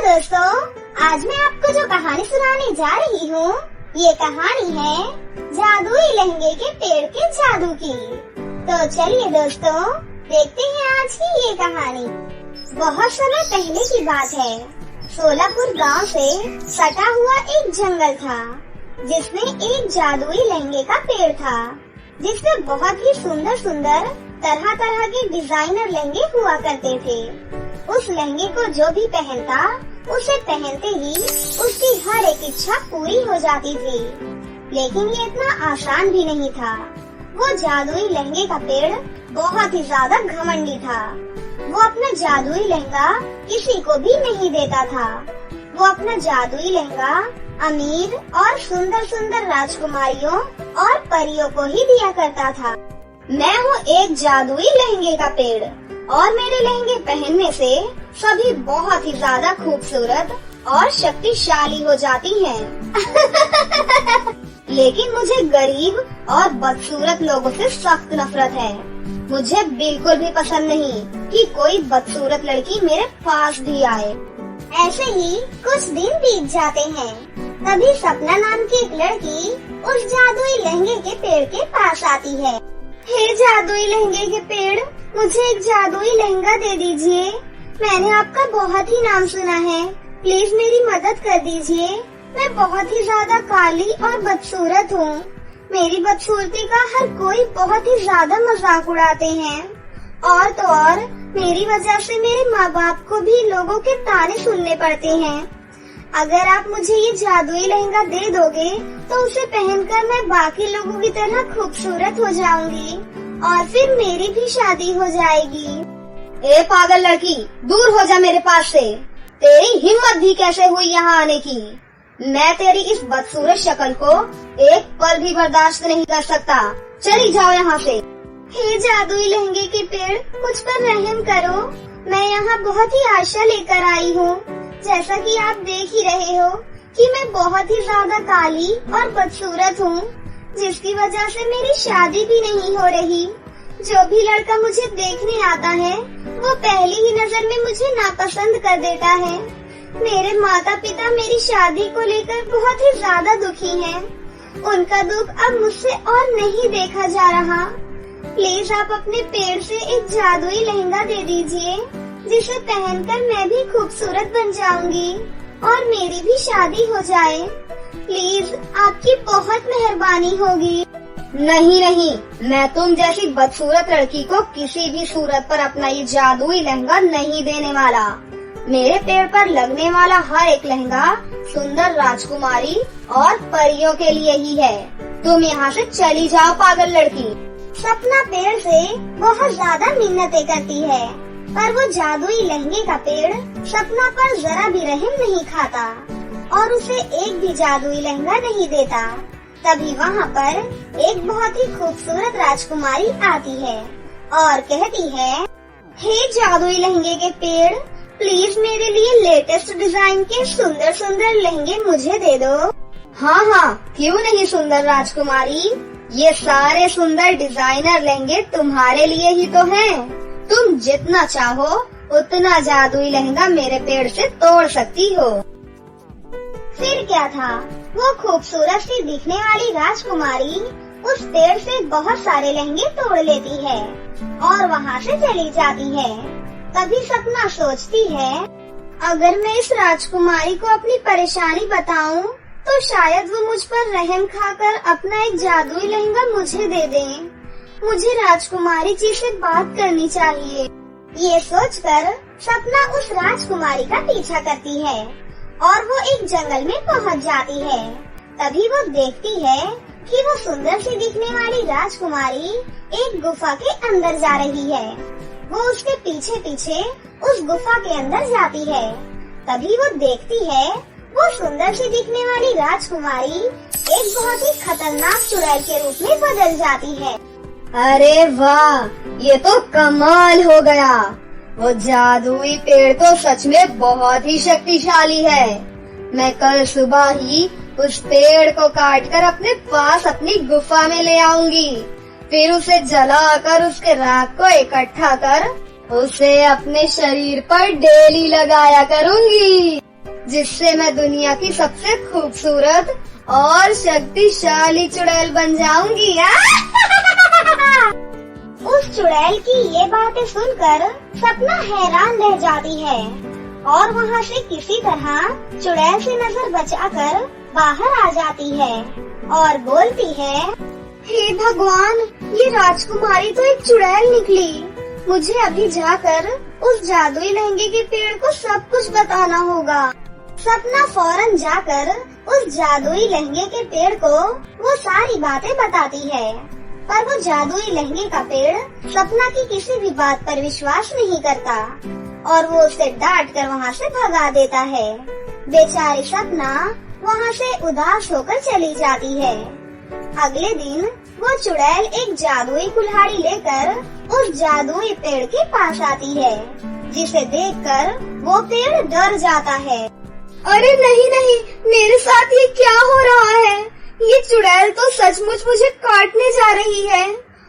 दोस्तों, आज मैं आपको जो कहानी सुनाने जा रही हूँ, ये कहानी है जादुई लहंगे के पेड़ के जादू की। तो चलिए दोस्तों, देखते हैं आज की ये कहानी। बहुत समय पहले की बात है। सोलापुर गांव से सटा हुआ एक जंगल था, जिसमें एक जादुई लहंगे का पेड़ था, जिसमें बहुत ही सुंदर सुंदर तरह तरह के डिजाइनर लहंगे हुआ करते थे। उस लहंगे को जो भी पहनता, उसे पहनते ही उसकी हर एक इच्छा पूरी हो जाती थी। लेकिन ये इतना आसान भी नहीं था। वो जादुई लहंगे का पेड़ बहुत ही ज्यादा घमंडी था। वो अपना जादुई लहंगा किसी को भी नहीं देता था। वो अपना जादुई लहंगा अमीर और सुंदर सुंदर राजकुमारियों और परियों को ही दिया करता था। मैं हूँ एक जादुई लहंगे का पेड़, और मेरे लहंगे पहनने से सभी बहुत ही ज्यादा खूबसूरत और शक्तिशाली हो जाती हैं। लेकिन मुझे गरीब और बदसूरत लोगों से सख्त नफरत है। मुझे बिल्कुल भी पसंद नहीं कि कोई बदसूरत लड़की मेरे पास भी आए। ऐसे ही कुछ दिन बीत जाते हैं। तभी सपना नाम की एक लड़की उस जादुई लहंगे के पेड़ के पास आती है। हे जादुई लहंगे के पेड़, मुझे एक जादुई लहंगा दे दीजिए। मैंने आपका बहुत ही नाम सुना है, प्लीज मेरी मदद कर दीजिए। मैं बहुत ही ज्यादा काली और बदसूरत हूँ। मेरी बदसूरती का हर कोई बहुत ही ज्यादा मजाक उड़ाते हैं, और तो और मेरी वजह से मेरे माँ बाप को भी लोगों के ताने सुनने पड़ते हैं। अगर आप मुझे ये जादुई लहंगा दे दोगे तो उसे पहनकर मैं बाकी लोगों की तरह खूबसूरत हो जाऊंगी, और फिर मेरी भी शादी हो जाएगी। ए पागल लड़की, दूर हो जा मेरे पास से। तेरी हिम्मत भी कैसे हुई यहाँ आने की? मैं तेरी इस बदसूरत शक्ल को एक पल भी बर्दाश्त नहीं कर सकता। चली जाओ यहाँ से। हे जादुई लहंगे के पेड़, मुझ पर रहम करो। मैं यहाँ बहुत ही आशा लेकर आई हूँ। जैसा कि आप देख ही रहे हो कि मैं बहुत ही ज्यादा काली और बदसूरत हूँ, जिसकी वजह से मेरी शादी भी नहीं हो रही। जो भी लड़का मुझे देखने आता है, वो पहली ही नजर में मुझे नापसंद कर देता है। मेरे माता पिता मेरी शादी को लेकर बहुत ही ज्यादा दुखी हैं। उनका दुख अब मुझसे और नहीं देखा जा रहा। प्लीज आप अपने पेड़ से एक जादुई लहंगा दे दीजिए, जिसे पहनकर मैं भी खूबसूरत बन जाऊंगी और मेरी भी शादी हो जाए। प्लीज आपकी बहुत मेहरबानी होगी। नहीं नहीं, मैं तुम जैसी बदसूरत लड़की को किसी भी सूरत पर अपना ये जादुई लहंगा नहीं देने वाला। मेरे पेड़ पर लगने वाला हर एक लहंगा सुंदर राजकुमारी और परियों के लिए ही है। तुम यहाँ से चली जाओ पागल लड़की। सपना पेड़ से बहुत ज्यादा मिन्नतें करती है, पर वो जादुई लहंगे का पेड़ सपना पर जरा भी रहम नहीं खाता और उसे एक भी जादुई लहंगा नहीं देता। तभी वहाँ पर एक बहुत ही खूबसूरत राजकुमारी आती है और कहती है, हे जादुई लहंगे के पेड़, प्लीज मेरे लिए लेटेस्ट डिजाइन के सुंदर सुंदर लहंगे मुझे दे दो। हाँ हाँ, क्यों नहीं सुंदर राजकुमारी, ये सारे सुंदर डिजाइनर लहंगे तुम्हारे लिए ही तो हैं। तुम जितना चाहो उतना जादुई लहंगा मेरे पेड़ से तोड़ सकती हो। फिर क्या था, वो खूबसूरत सी दिखने वाली राजकुमारी उस पेड़ से बहुत सारे लहंगे तोड़ लेती है और वहाँ से चली जाती है। तभी सपना सोचती है, अगर मैं इस राजकुमारी को अपनी परेशानी बताऊं, तो शायद वो मुझ पर रहम खाकर अपना एक जादुई लहंगा मुझे दे दें। मुझे राजकुमारी जी से बात करनी चाहिए। ये सोचकर सपना उस राजकुमारी का पीछा करती है और वो एक जंगल में पहुंच जाती है। तभी वो देखती है कि वो सुंदर सी दिखने वाली राजकुमारी एक गुफा के अंदर जा रही है। वो उसके पीछे पीछे उस गुफा के अंदर जाती है। तभी वो देखती है, वो सुंदर सी दिखने वाली राजकुमारी एक बहुत ही खतरनाक चुड़ैल के रूप में बदल जाती है। अरे वाह, ये तो कमाल हो गया। वो जादुई पेड़ तो सच में बहुत ही शक्तिशाली है। मैं कल सुबह ही उस पेड़ को काटकर अपने पास अपनी गुफा में ले आऊंगी। फिर उसे जलाकर उसके राख को इकट्ठा कर उसे अपने शरीर पर डेली लगाया करूंगी। जिससे मैं दुनिया की सबसे खूबसूरत और शक्तिशाली चुड़ैल बन जाऊंगी। उस चुड़ैल की ये बातें सुनकर सपना हैरान रह जाती है और वहाँ से किसी तरह चुड़ैल से नजर बचाकर बाहर आ जाती है और बोलती है, हे भगवान, ये राजकुमारी तो एक चुड़ैल निकली। मुझे अभी जाकर उस जादुई लहंगे के पेड़ को सब कुछ बताना होगा। सपना फौरन जाकर उस जादुई लहंगे के पेड़ को वो सारी बातें बताती है, पर वो जादुई लहंगे का पेड़ सपना की किसी भी बात पर विश्वास नहीं करता और वो उसे डांट कर वहाँ से भगा देता है। बेचारी सपना वहाँ से उदास होकर चली जाती है। अगले दिन वो चुड़ैल एक जादुई कुल्हाड़ी लेकर उस जादुई पेड़ के पास आती है, जिसे देखकर वो पेड़ डर जाता है। अरे नहीं नहीं, मेरे साथ ये क्या हो रहा है? ये चुड़ैल तो सचमुच मुझे काटने जा रही है।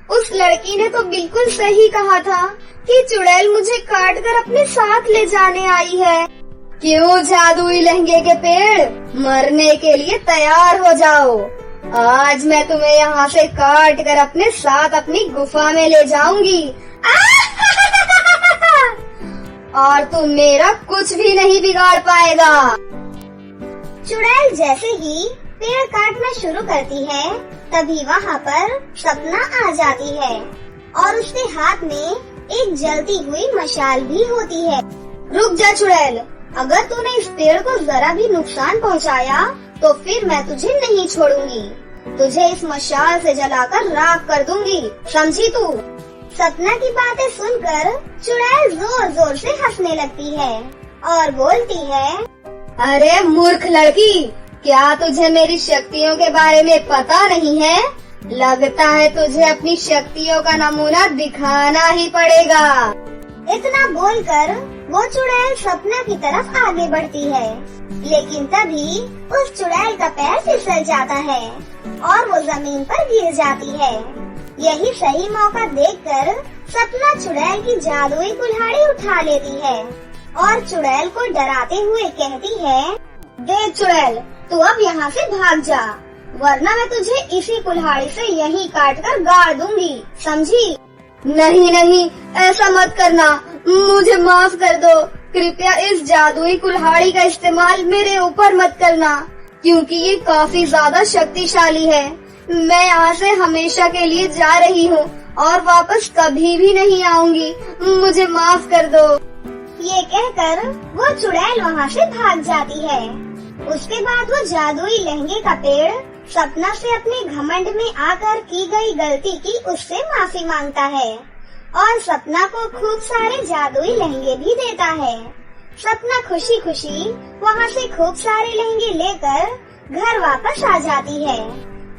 उस लड़की ने तो बिल्कुल सही कहा था कि चुड़ैल मुझे काटकर अपने साथ ले जाने आई है। क्यों जादुई लहंगे के पेड़, मरने के लिए तैयार हो जाओ। आज मैं तुम्हें यहाँ से काट कर अपने साथ अपनी गुफा में ले जाऊंगी और तुम मेरा कुछ भी नहीं बिगाड़ पाएगा। चुड़ैल जैसे ही पेड़ काटना शुरू करती है, तभी वहाँ पर सपना आ जाती है और उसके हाथ में एक जलती हुई मशाल भी होती है। रुक जा चुड़ैल, अगर तूने इस पेड़ को जरा भी नुकसान पहुँचाया तो फिर मैं तुझे नहीं छोड़ूंगी। तुझे इस मशाल से जलाकर राख कर दूंगी, समझी तू? सपना की बातें सुनकर चुड़ैल जोर जोर से हंसने लगती है और बोलती है, अरे मूर्ख लड़की, क्या तुझे मेरी शक्तियों के बारे में पता नहीं है? लगता है तुझे अपनी शक्तियों का नमूना दिखाना ही पड़ेगा। इतना बोलकर वो चुड़ैल सपना की तरफ आगे बढ़ती है, लेकिन तभी उस चुड़ैल का पैर फिसल जाता है और वो जमीन पर गिर जाती है। यही सही मौका देखकर सपना चुड़ैल की जादुई कुल्हाड़ी उठा लेती है और चुड़ैल को डराते हुए कहती है, देख चुड़ैल, तू अब यहाँ से भाग जा, वरना मैं तुझे इसी कुल्हाड़ी से यहीं काटकर गाड़ दूंगी, समझी? नहीं नहीं, ऐसा मत करना, मुझे माफ कर दो। कृपया इस जादुई कुल्हाड़ी का इस्तेमाल मेरे ऊपर मत करना, क्योंकि ये काफी ज्यादा शक्तिशाली है। मैं यहाँ से हमेशा के लिए जा रही हूँ और वापस कभी भी नहीं आऊंगी, मुझे माफ कर दो। ये कहकर वो चुड़ैल वहाँ से भाग जाती है। उसके बाद वो जादुई लहंगे का पेड़ सपना से अपने घमंड में आकर की गई गलती की उससे माफी मांगता है और सपना को खूब सारे जादुई लहंगे भी देता है। सपना खुशी खुशी वहाँ से खूब सारे लहंगे लेकर घर वापस आ जाती है।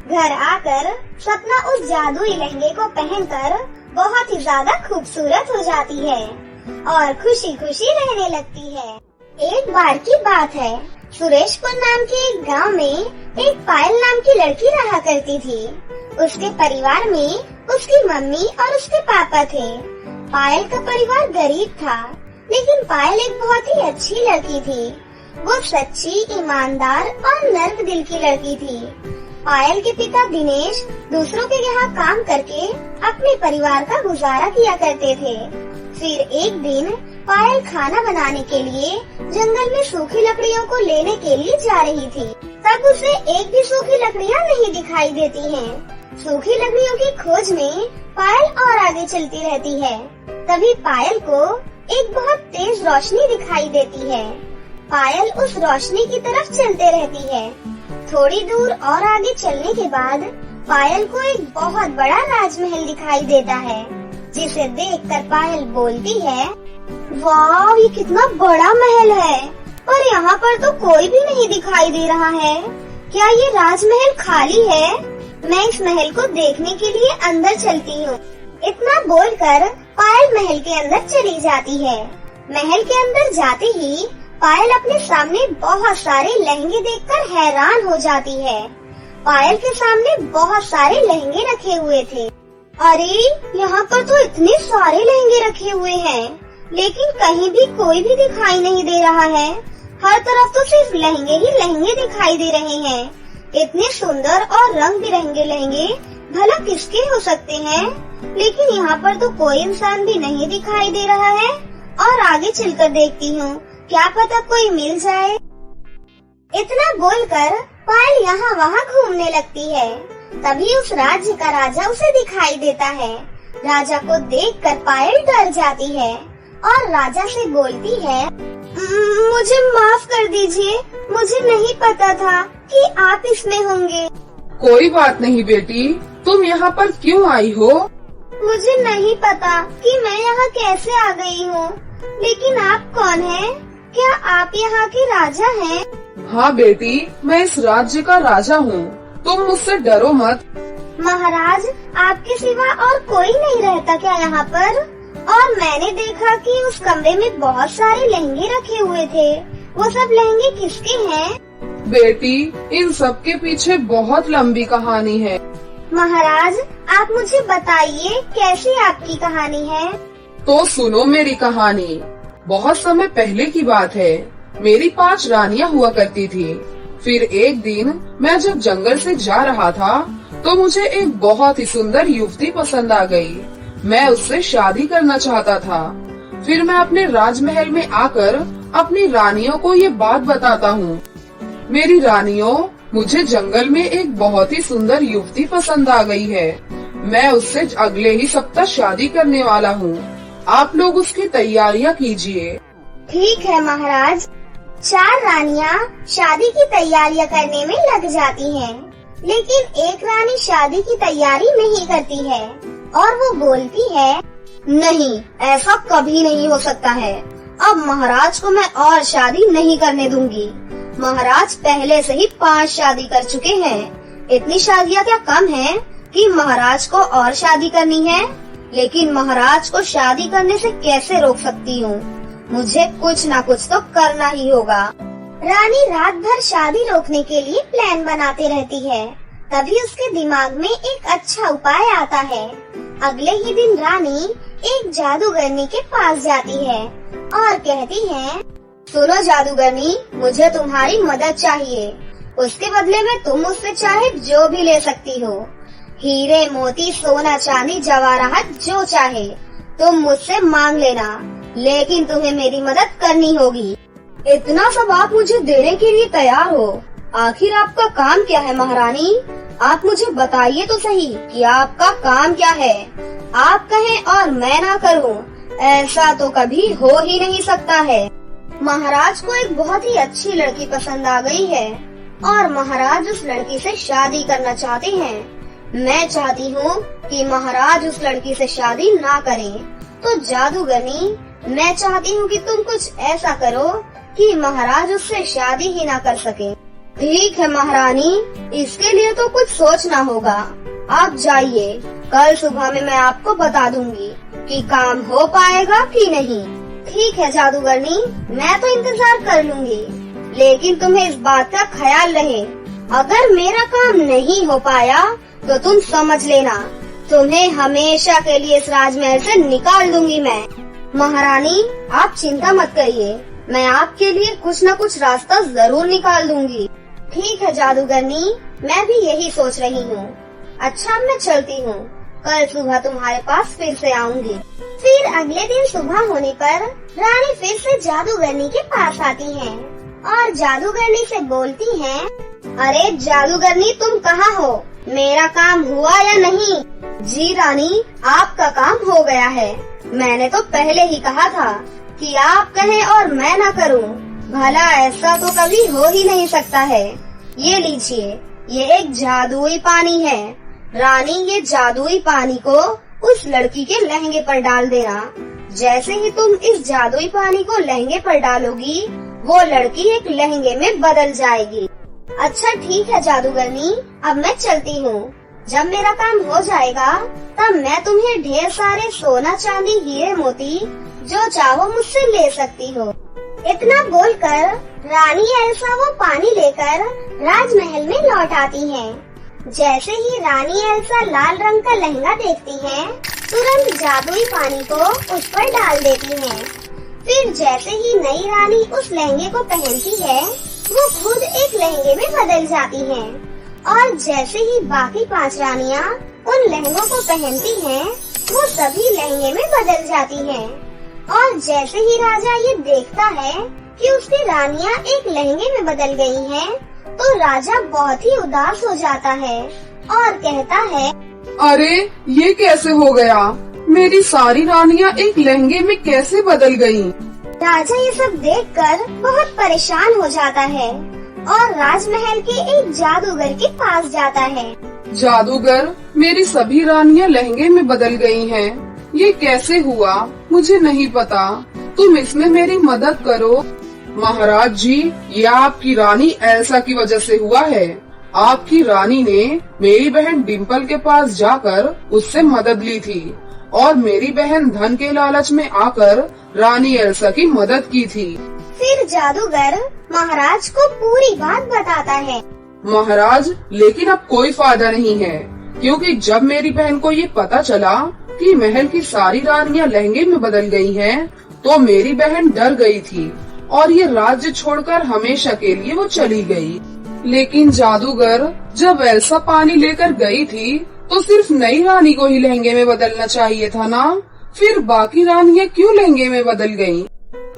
घर आकर सपना उस जादुई लहंगे को पहनकर बहुत ही ज्यादा खूबसूरत हो जाती है और खुशी खुशी रहने लगती है। एक बार की बात है, सुरेशपुर नाम के एक गांव में एक पायल नाम की लड़की रहा करती थी। उसके परिवार में उसकी मम्मी और उसके पापा थे। पायल का परिवार गरीब था, लेकिन पायल एक बहुत ही अच्छी लड़की थी। वो सच्ची, ईमानदार और नर्म दिल की लड़की थी। पायल के पिता दिनेश दूसरों के यहाँ काम करके अपने परिवार का गुजारा किया करते थे। फिर एक दिन पायल खाना बनाने के लिए जंगल में सूखी लकड़ियों को लेने के लिए जा रही थी। तब उसे एक भी सूखी लकड़ियाँ नहीं दिखाई देती हैं। सूखी लकड़ियों की खोज में पायल और आगे चलती रहती है। तभी पायल को एक बहुत तेज रोशनी दिखाई देती है। पायल उस रोशनी की तरफ चलते रहती है। थोड़ी दूर और आगे चलने के बाद पायल को एक बहुत बड़ा राजमहल दिखाई देता है, जिसे देखकर पायल बोलती है, वाह, ये कितना बड़ा महल है, और यहाँ पर तो कोई भी नहीं दिखाई दे रहा है। क्या ये राजमहल खाली है? मैं इस महल को देखने के लिए अंदर चलती हूँ। इतना बोलकर पायल महल के अंदर चली जाती है। महल के अंदर जाते ही पायल अपने सामने बहुत सारे लहंगे देखकर हैरान हो जाती है। पायल के सामने बहुत सारे लहंगे रखे हुए थे। अरे, यहाँ पर तो इतने सारे लहंगे रखे हुए हैं, लेकिन कहीं भी कोई भी दिखाई नहीं दे रहा है। हर तरफ तो सिर्फ लहंगे ही लहंगे दिखाई दे रहे हैं। इतने सुंदर और रंग बिरंगे लहंगे भला किसके हो सकते हैं? लेकिन यहाँ पर तो कोई इंसान भी नहीं दिखाई दे रहा है। और आगे चलकर देखती हूँ, क्या पता कोई मिल जाए। इतना बोलकर पायल यहाँ वहाँ घूमने लगती है। तभी उस राज्य का राजा उसे दिखाई देता है। राजा को देखकर पायल डर जाती है और राजा से बोलती है, मुझे माफ कर दीजिए, मुझे नहीं पता था कि आप इसमें होंगे। कोई बात नहीं बेटी, तुम यहाँ पर क्यों आई हो? मुझे नहीं पता कि मैं यहाँ कैसे आ गई हूँ, लेकिन आप कौन हैं? क्या आप यहाँ के राजा हैं? हाँ बेटी, मैं इस राज्य का राजा हूँ। तुम मुझसे डरो मत। महाराज, आपके सिवा और कोई नहीं रहता क्या यहाँ पर? और मैंने देखा कि उस कमरे में बहुत सारे लहंगे रखे हुए थे। वो सब लहंगे किसके हैं? बेटी, इन सब के पीछे बहुत लंबी कहानी है। महाराज, आप मुझे बताइए कैसी आपकी कहानी है? तो सुनो मेरी कहानी। बहुत समय पहले की बात है। मेरी 5 रानियां हुआ करती थी। फिर एक दिन मैं जब जंगल से जा रहा था तो मुझे एक बहुत ही सुंदर युवती पसंद आ गई। मैं उससे शादी करना चाहता था। फिर मैं अपने राजमहल में आकर अपनी रानियों को ये बात बताता हूँ। मेरी रानियों, मुझे जंगल में एक बहुत ही सुंदर युवती पसंद आ गई है। मैं उससे अगले ही सप्ताह शादी करने वाला हूँ। आप लोग उसकी तैयारियाँ कीजिए। ठीक है महाराज। 4 रानियां शादी की तैयारियां करने में लग जाती हैं, लेकिन एक रानी शादी की तैयारी नहीं करती है और वो बोलती है, नहीं, ऐसा कभी नहीं हो सकता है। अब महाराज को मैं और शादी नहीं करने दूंगी। महाराज पहले से ही 5 शादी कर चुके हैं। इतनी शादियां क्या कम हैं कि महाराज को और शादी करनी है? लेकिन महाराज को शादी करने से कैसे रोक सकती हूँ? मुझे कुछ न कुछ तो करना ही होगा। रानी रात भर शादी रोकने के लिए प्लान बनाते रहती है। तभी उसके दिमाग में एक अच्छा उपाय आता है। अगले ही दिन रानी एक जादूगरनी के पास जाती है और कहती है, सुनो जादूगरनी, मुझे तुम्हारी मदद चाहिए। उसके बदले में तुम मुझसे चाहे जो भी ले सकती हो। हीरे मोती सोना चांदी जवाहरात जो चाहे तुम मुझसे मांग लेना, लेकिन तुम्हें मेरी मदद करनी होगी। इतना सब आप मुझे देने के लिए तैयार हो? आखिर आपका काम क्या है महारानी? आप मुझे बताइए तो सही कि आपका काम क्या है। आप कहें और मैं ना करूं, ऐसा तो कभी हो ही नहीं सकता है। महाराज को एक बहुत ही अच्छी लड़की पसंद आ गई है और महाराज उस लड़की से शादी करना चाहते हैं। मैं चाहती हूँ कि महाराज उस लड़की से शादी ना करें। तो जादूगरनी, मैं चाहती हूँ कि तुम कुछ ऐसा करो कि महाराज उससे शादी ही ना कर सके। ठीक है महारानी, इसके लिए तो कुछ सोचना होगा। आप जाइए, कल सुबह में मैं आपको बता दूंगी कि काम हो पाएगा कि नहीं। ठीक है जादूगरनी, मैं तो इंतजार कर लूंगी, लेकिन तुम्हें इस बात का ख्याल रहे, अगर मेरा काम नहीं हो पाया तो तुम समझ लेना, तुम्हें हमेशा के लिए इस राजमहल से निकाल दूंगी मैं। महारानी, आप चिंता मत करिए, मैं आपके लिए कुछ न कुछ रास्ता जरूर निकाल दूंगी। ठीक है जादूगरनी, मैं भी यही सोच रही हूँ। अच्छा, अब मैं चलती हूँ, कल सुबह तुम्हारे पास फिर से आऊंगी। फिर अगले दिन सुबह होने पर रानी फिर से जादूगरनी के पास आती है और जादूगरनी से बोलती है, अरे जादूगरनी, तुम कहाँ हो? मेरा काम हुआ या नहीं? जी रानी, आपका काम हो गया है। मैंने तो पहले ही कहा था कि आप कहें और मैं ना करूं। भला ऐसा तो कभी हो ही नहीं सकता है। ये लीजिए, ये एक जादुई पानी है। रानी, ये जादुई पानी को उस लड़की के लहंगे पर डाल देना। जैसे ही तुम इस जादुई पानी को लहंगे पर डालोगी, वो लड़की एक लहंगे में बदल जाएगी। अच्छा ठीक है जादूगरनी, अब मैं चलती हूँ। जब मेरा काम हो जाएगा तब मैं तुम्हें ढेर सारे सोना चांदी हीरे मोती जो चाहो मुझसे ले सकती हो। इतना बोलकर रानी एल्सा वो पानी लेकर राजमहल में लौट आती हैं। जैसे ही रानी एल्सा लाल रंग का लहंगा देखती हैं, तुरंत जादुई पानी को उस पर डाल देती हैं। फिर जैसे ही नई रानी उस लहंगे को पहनती है, वो खुद एक लहंगे में बदल जाती है। और जैसे ही बाकी 5 रानियां उन लहंगों को पहनती हैं, वो सभी लहंगे में बदल जाती हैं। और जैसे ही राजा ये देखता है कि उसकी रानियां एक लहंगे में बदल गई हैं, तो राजा बहुत ही उदास हो जाता है और कहता है, अरे ये कैसे हो गया? मेरी सारी रानियां एक लहंगे में कैसे बदल गईं? राजा ये सब देखकर बहुत परेशान हो जाता है और राजमहल के एक जादूगर के पास जाता है। जादूगर, मेरी सभी रानियां लहंगे में बदल गई हैं। ये कैसे हुआ? मुझे नहीं पता। तुम इसमें मेरी मदद करो। महाराज जी, ये आपकी रानी एल्सा की वजह से हुआ है। आपकी रानी ने मेरी बहन डिम्पल के पास जाकर उससे मदद ली थी और मेरी बहन धन के लालच में आकर रानी एल्सा की मदद की थी। फिर जादूगर महाराज को पूरी बात बताता है। महाराज, लेकिन अब कोई फायदा नहीं है, क्योंकि जब मेरी बहन को ये पता चला कि महल की सारी रानियां लहंगे में बदल गई हैं, तो मेरी बहन डर गई थी और ये राज्य छोड़कर हमेशा के लिए वो चली गई। लेकिन जादूगर, जब एल्सा पानी लेकर गई थी तो सिर्फ नई रानी को ही लहंगे में बदलना चाहिए था ना? फिर बाकी रानियां क्यों लहंगे में बदल गईं?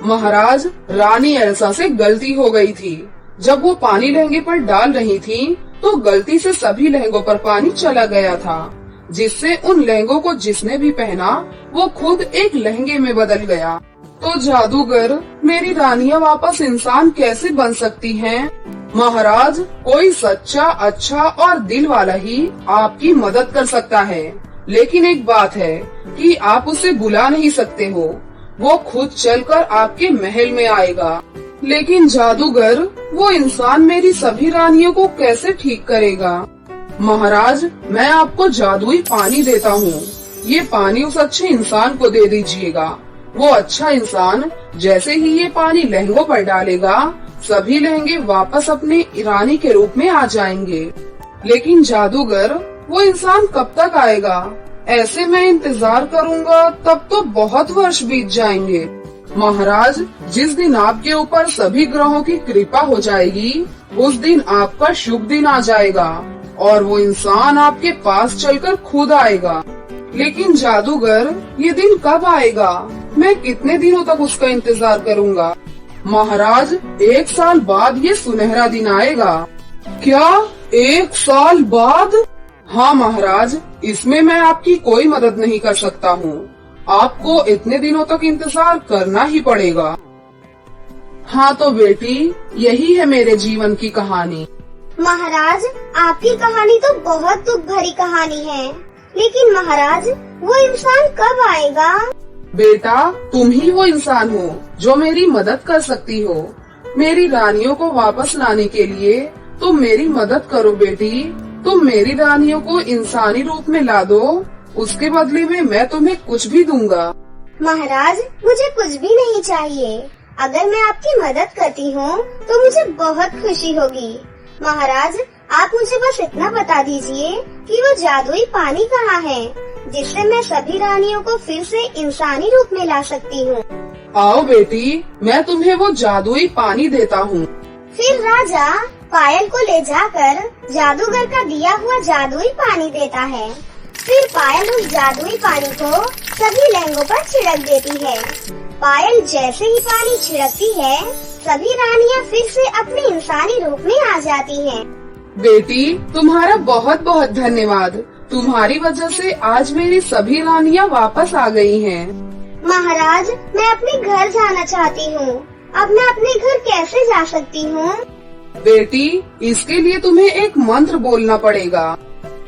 महाराज, रानी एल्सा से गलती हो गई थी। जब वो पानी लहंगे पर डाल रही थी तो गलती से सभी लहंगों पर पानी चला गया था, जिससे उन लहंगों को जिसने भी पहना वो खुद एक लहंगे में बदल गया। तो जादूगर, मेरी रानियां वापस इंसान कैसे बन सकती हैं? महाराज, कोई सच्चा, अच्छा और दिल वाला ही आपकी मदद कर सकता है। लेकिन एक बात है कि आप उसे बुला नहीं सकते हो। वो खुद चलकर आपके महल में आएगा। लेकिन जादूगर, वो इंसान मेरी सभी रानियों को कैसे ठीक करेगा? महाराज, मैं आपको जादुई पानी देता हूँ। ये पानी उस अच्छे इंसान को दे दीजिएगा। वो अच्छा इंसान जैसे ही ये पानी लहंगों पर डालेगा, सभी लहंगे वापस अपने रानी के रूप में आ जाएंगे। लेकिन जादूगर, वो इंसान कब तक आएगा? ऐसे मैं इंतजार करूँगा तब तो बहुत वर्ष बीत जाएंगे। महाराज, जिस दिन आपके ऊपर सभी ग्रहों की कृपा हो जाएगी, उस दिन आपका शुभ दिन आ जाएगा और वो इंसान आपके पास चलकर खुद आएगा। लेकिन जादूगर, ये दिन कब आएगा? मैं कितने दिनों तक उसका इंतजार करूँगा? महाराज, 1 साल बाद ये सुनहरा दिन आएगा। क्या 1 साल बाद? हाँ महाराज, इसमें मैं आपकी कोई मदद नहीं कर सकता हूँ। आपको इतने दिनों तक इंतजार करना ही पड़ेगा। हाँ तो बेटी, यही है मेरे जीवन की कहानी। महाराज, आपकी कहानी तो बहुत दुख भरी कहानी है। लेकिन महाराज, वो इंसान कब आएगा? बेटा, तुम ही वो इंसान हो जो मेरी मदद कर सकती हो। मेरी रानियों को वापस लाने के लिए तुम मेरी मदद करो बेटी। तुम मेरी रानियों को इंसानी रूप में ला दो, उसके बदले में मैं तुम्हें कुछ भी दूंगा। महाराज, मुझे कुछ भी नहीं चाहिए। अगर मैं आपकी मदद करती हूँ तो मुझे बहुत खुशी होगी। महाराज, आप मुझे बस इतना बता दीजिए कि वो जादुई पानी कहाँ है, जिससे मैं सभी रानियों को फिर से इंसानी रूप में ला सकती हूँ। आओ बेटी, मैं तुम्हें वो जादुई पानी देता हूँ। फिर राजा पायल को ले जाकर जादूगर का दिया हुआ जादुई पानी देता है। फिर पायल उस जादुई पानी को सभी लहंगों पर छिड़क देती है। पायल जैसे ही पानी छिड़कती है, सभी रानियां फिर से अपने इंसानी रूप में आ जाती हैं। बेटी, तुम्हारा बहुत बहुत धन्यवाद। तुम्हारी वजह से आज मेरी सभी रानियां वापस आ गई हैं। महाराज, मैं अपने घर जाना चाहती हूँ। अब मैं अपने घर कैसे जा सकती हूँ? बेटी, इसके लिए तुम्हें एक मंत्र बोलना पड़ेगा।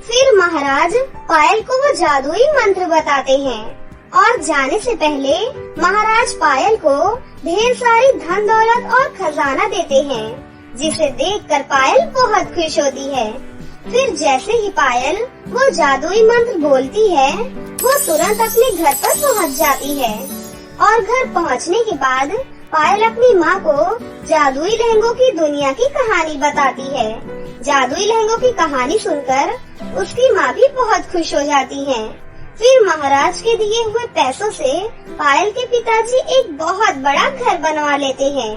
फिर महाराज पायल को वो जादुई मंत्र बताते हैं और जाने से पहले महाराज पायल को ढेर सारी धन दौलत और खजाना देते हैं, जिसे देखकर पायल बहुत खुश होती है। फिर जैसे ही पायल वो जादुई मंत्र बोलती है, वो तुरंत अपने घर पर पहुंच जाती है। और घर पहुंचने के बाद पायल अपनी माँ को जादुई लहंगों की दुनिया की कहानी बताती है। जादुई लहंगों की कहानी सुनकर उसकी माँ भी बहुत खुश हो जाती है। फिर महाराज के दिए हुए पैसों से पायल के पिताजी एक बहुत बड़ा घर बनवा लेते हैं।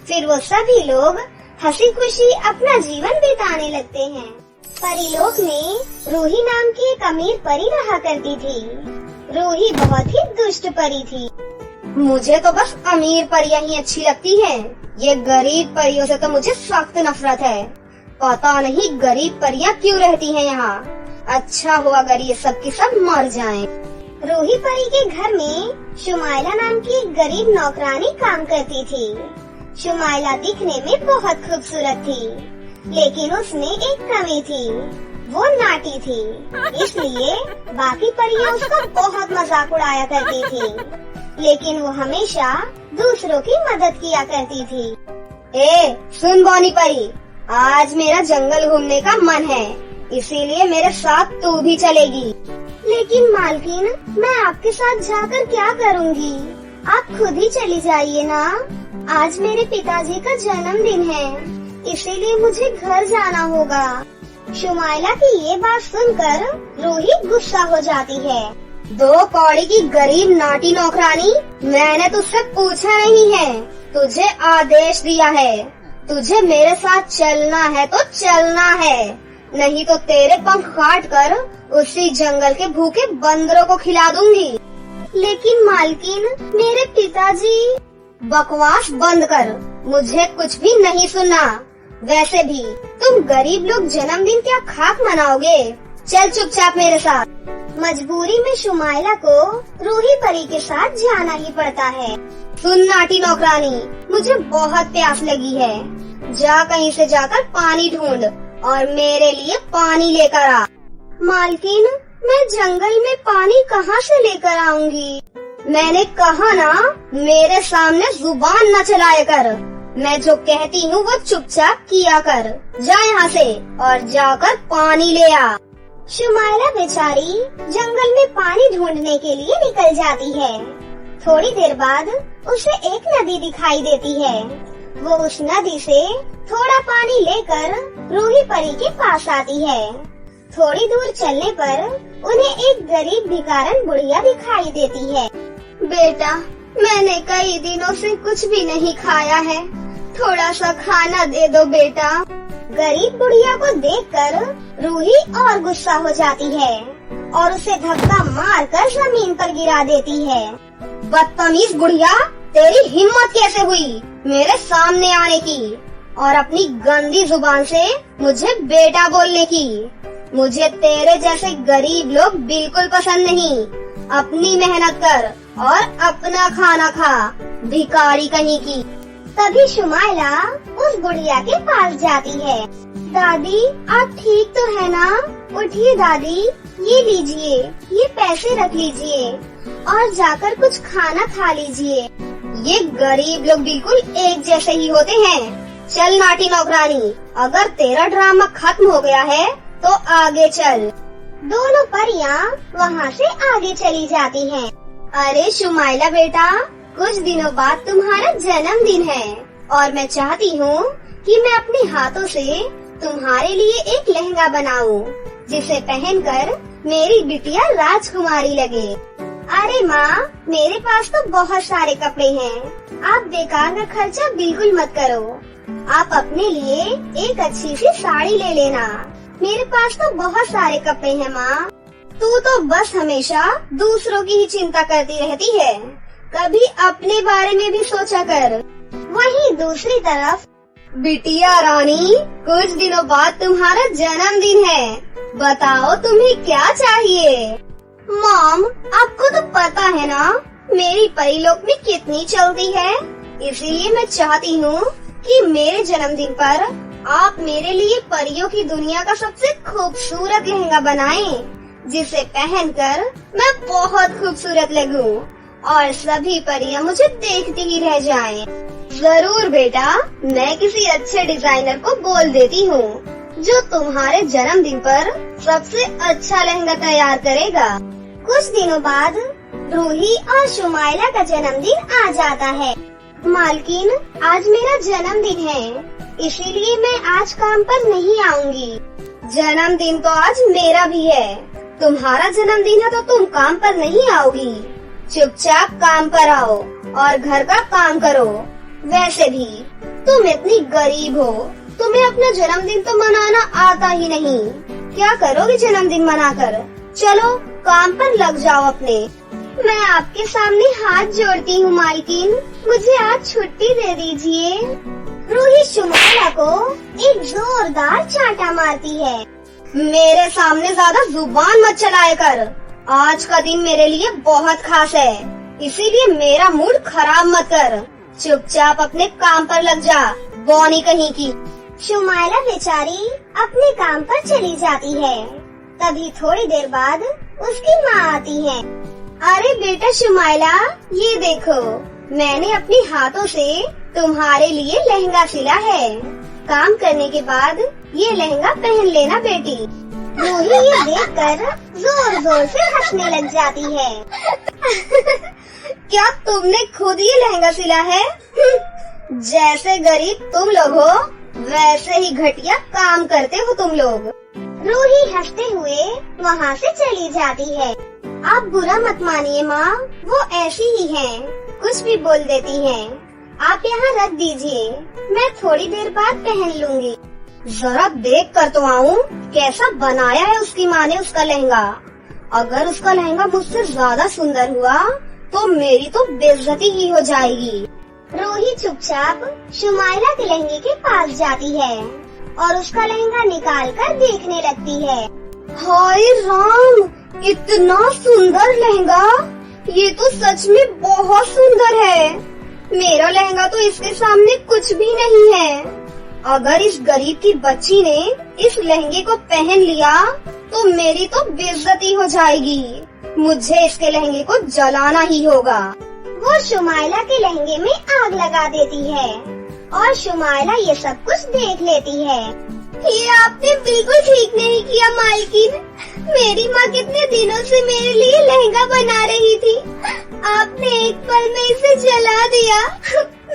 फिर वो सभी लोग हंसी खुशी अपना जीवन बिताने लगते हैं। परीलोक में रूही नाम की एक अमीर परी रहा करती थी। रूही बहुत ही दुष्ट परी थी। मुझे तो बस अमीर परियां ही अच्छी लगती हैं। ये गरीब परियों से तो मुझे सख्त नफरत है। पता नहीं गरीब परियां क्यों रहती हैं यहाँ। अच्छा हुआ अगर ये सब की सब मर जाएं। रूही परी के घर में शुमाइला नाम की एक गरीब नौकरानी काम करती थी। शुमाइला दिखने में बहुत खूबसूरत थी, लेकिन उसमें एक कमी थी, वो नाटी थी। इसलिए बाकी परियां उसका बहुत मजाक उड़ाया करती थी, लेकिन वो हमेशा दूसरों की मदद किया करती थी। ए, सुन बोनी परी, आज मेरा जंगल घूमने का मन है, इसीलिए मेरे साथ तू भी चलेगी। लेकिन मालकिन, मैं आपके साथ जाकर क्या करूँगी? आप खुद ही चली जाइए ना। आज मेरे पिताजी का जन्मदिन है, इसीलिए मुझे घर जाना होगा। शुमाइला की ये बात सुनकर रूही गुस्सा हो जाती है। 2 कौड़ी की गरीब नाटी नौकरानी, मैंने तुझसे पूछा नहीं है, तुझे आदेश दिया है। तुझे मेरे साथ चलना है तो चलना है, नहीं तो तेरे पंख काट कर उसी जंगल के भूखे बंदरों को खिला दूंगी। लेकिन मालकिन, मेरे पिताजी। बकवास बंद कर, मुझे कुछ भी नहीं सुनना। वैसे भी तुम गरीब लोग जन्मदिन क्या खाक मनाओगे? चल चुपचाप मेरे साथ। मजबूरी में शुमाइला को रूही परी के साथ जाना ही पड़ता है। सुन नाटी नौकरानी, मुझे बहुत प्यास लगी है, जा कहीं से जाकर पानी ढूंढ और मेरे लिए पानी लेकर आ। मालकिन, मैं जंगल में पानी कहाँ से लेकर आऊंगी? मैंने कहा ना, मेरे सामने जुबान न चलाया कर। मैं जो कहती हूँ वो चुपचाप किया कर। जा यहाँ से और जाकर पानी ले आ। शुमाइला बेचारी जंगल में पानी ढूंढने के लिए निकल जाती है। थोड़ी देर बाद उसे एक नदी दिखाई देती है। वो उस नदी से थोड़ा पानी लेकर रूही परी के पास आती है। थोड़ी दूर चलने पर उन्हें एक गरीब भिखारन बुढ़िया दिखाई देती है। बेटा, मैंने कई दिनों से कुछ भी नहीं खाया है, थोड़ा सा खाना दे दो बेटा। गरीब बुढ़िया को देखकर रूही और गुस्सा हो जाती है और उसे धक्का मारकर जमीन पर गिरा देती है। बदतमीज बुढ़िया, तेरी हिम्मत कैसे हुई मेरे सामने आने की और अपनी गंदी जुबान से मुझे बेटा बोलने की? मुझे तेरे जैसे गरीब लोग बिल्कुल पसंद नहीं। अपनी मेहनत कर और अपना खाना खा, भिखारी कहीं की। तभी शुमाइला उस बुढ़िया के पास जाती है। दादी, आप ठीक तो है ना? उठिए दादी, ये लीजिए, ये पैसे रख लीजिए और जाकर कुछ खाना खा लीजिए। ये गरीब लोग बिल्कुल एक जैसे ही होते हैं। चल नाटी नौकरानी, अगर तेरा ड्रामा खत्म हो गया है तो आगे चल। दोनों परियां वहाँ से आगे चली जाती हैं। अरे शुमाइला बेटा, कुछ दिनों बाद तुम्हारा जन्मदिन है और मैं चाहती हूँ कि मैं अपने हाथों से तुम्हारे लिए एक लहंगा बनाऊं, जिसे पहनकर मेरी बिटिया राजकुमारी लगे। अरे माँ, मेरे पास तो बहुत सारे कपड़े हैं, आप बेकार का खर्चा बिल्कुल मत करो। आप अपने लिए एक अच्छी सी साड़ी ले लेना। मेरे पास तो बहुत सारे कपड़े हैं माँ। तू तो बस हमेशा दूसरों की ही चिंता करती रहती है, कभी अपने बारे में भी सोचा कर। वहीं दूसरी तरफ, बिटिया रानी, कुछ दिनों बाद तुम्हारा जन्मदिन है, बताओ तुम्हें क्या चाहिए? मॉम, आपको तो पता है ना मेरी परीलोक में कितनी चलती है, इसीलिए मैं चाहती हूँ कि मेरे जन्मदिन पर आप मेरे लिए परियों की दुनिया का सबसे खूबसूरत लहंगा बनाएं, जिसे पहनकर मैं बहुत खूबसूरत लगूं और सभी परियां मुझे देखती ही रह जाएं। जरूर बेटा, मैं किसी अच्छे डिजाइनर को बोल देती हूँ जो तुम्हारे जन्मदिन पर सबसे अच्छा लहंगा तैयार करेगा। कुछ दिनों बाद रूही और शुमाइला का जन्मदिन आ जाता है। मालकिन, आज मेरा जन्मदिन है, इसीलिए मैं आज काम पर नहीं आऊंगी। जन्मदिन तो आज मेरा भी है, तुम्हारा जन्मदिन है तो तुम काम पर नहीं आओगी। चुपचाप काम पर आओ और घर का काम करो। वैसे भी तुम इतनी गरीब हो, तुम्हें अपना जन्मदिन तो मनाना आता ही नहीं। क्या करोगे जन्मदिन मनाकर? चलो काम पर लग जाओ अपने। मैं आपके सामने हाथ जोड़ती हूँ मालकिन, मुझे आज छुट्टी दे दीजिए। रूही शुमाइला को एक जोरदार चांटा मारती है। मेरे सामने ज्यादा जुबान मत चलाया कर। आज का दिन मेरे लिए बहुत खास है, इसीलिए मेरा मूड खराब मत कर। चुपचाप अपने काम पर लग जा, बौनी कहीं की। शुमाइला बेचारी अपने काम पर चली जाती है। तभी थोड़ी देर बाद उसकी माँ आती है। अरे बेटा शुमाइला, ये देखो, मैंने अपने हाथों से तुम्हारे लिए लहंगा सिला है। काम करने के बाद ये लहंगा पहन लेना बेटी। रूही ये देखकर जोर जोर से हंसने लग जाती है। क्या तुमने खुद ये लहंगा सिला है? जैसे गरीब तुम लोग हो, वैसे ही घटिया काम करते हो तुम लोग। रूही हंसते हुए वहाँ से चली जाती है। आप बुरा मत मानिए माँ, वो ऐसी ही हैं, कुछ भी बोल देती हैं। आप यहाँ रख दीजिए, मैं थोड़ी देर बाद पहन लूंगी। जरा देख कर तो आऊँ कैसा बनाया है उसकी माँ ने उसका लहंगा। अगर उसका लहंगा मुझसे ज्यादा सुंदर हुआ तो मेरी तो बेइज्जती ही हो जाएगी। रूही चुपचाप शुमाइला के लहंगे के पास जाती है और उसका लहंगा निकाल कर देखने लगती है। हाय राम, इतना सुंदर लहंगा, ये तो सच में बहुत सुंदर है। मेरा लहंगा तो इसके सामने कुछ भी नहीं है। अगर इस गरीब की बच्ची ने इस लहंगे को पहन लिया तो मेरी तो बेइज्जती हो जाएगी। मुझे इसके लहंगे को जलाना ही होगा। वो शुमाइला के लहंगे में आग लगा देती है और शुमाइला ये सब कुछ देख लेती है। ये आपने बिल्कुल ठीक नहीं किया मालकिन। मेरी माँ कितने दिनों से मेरे लिए लहंगा बना रही थी, आपने एक पल में इसे जला दिया।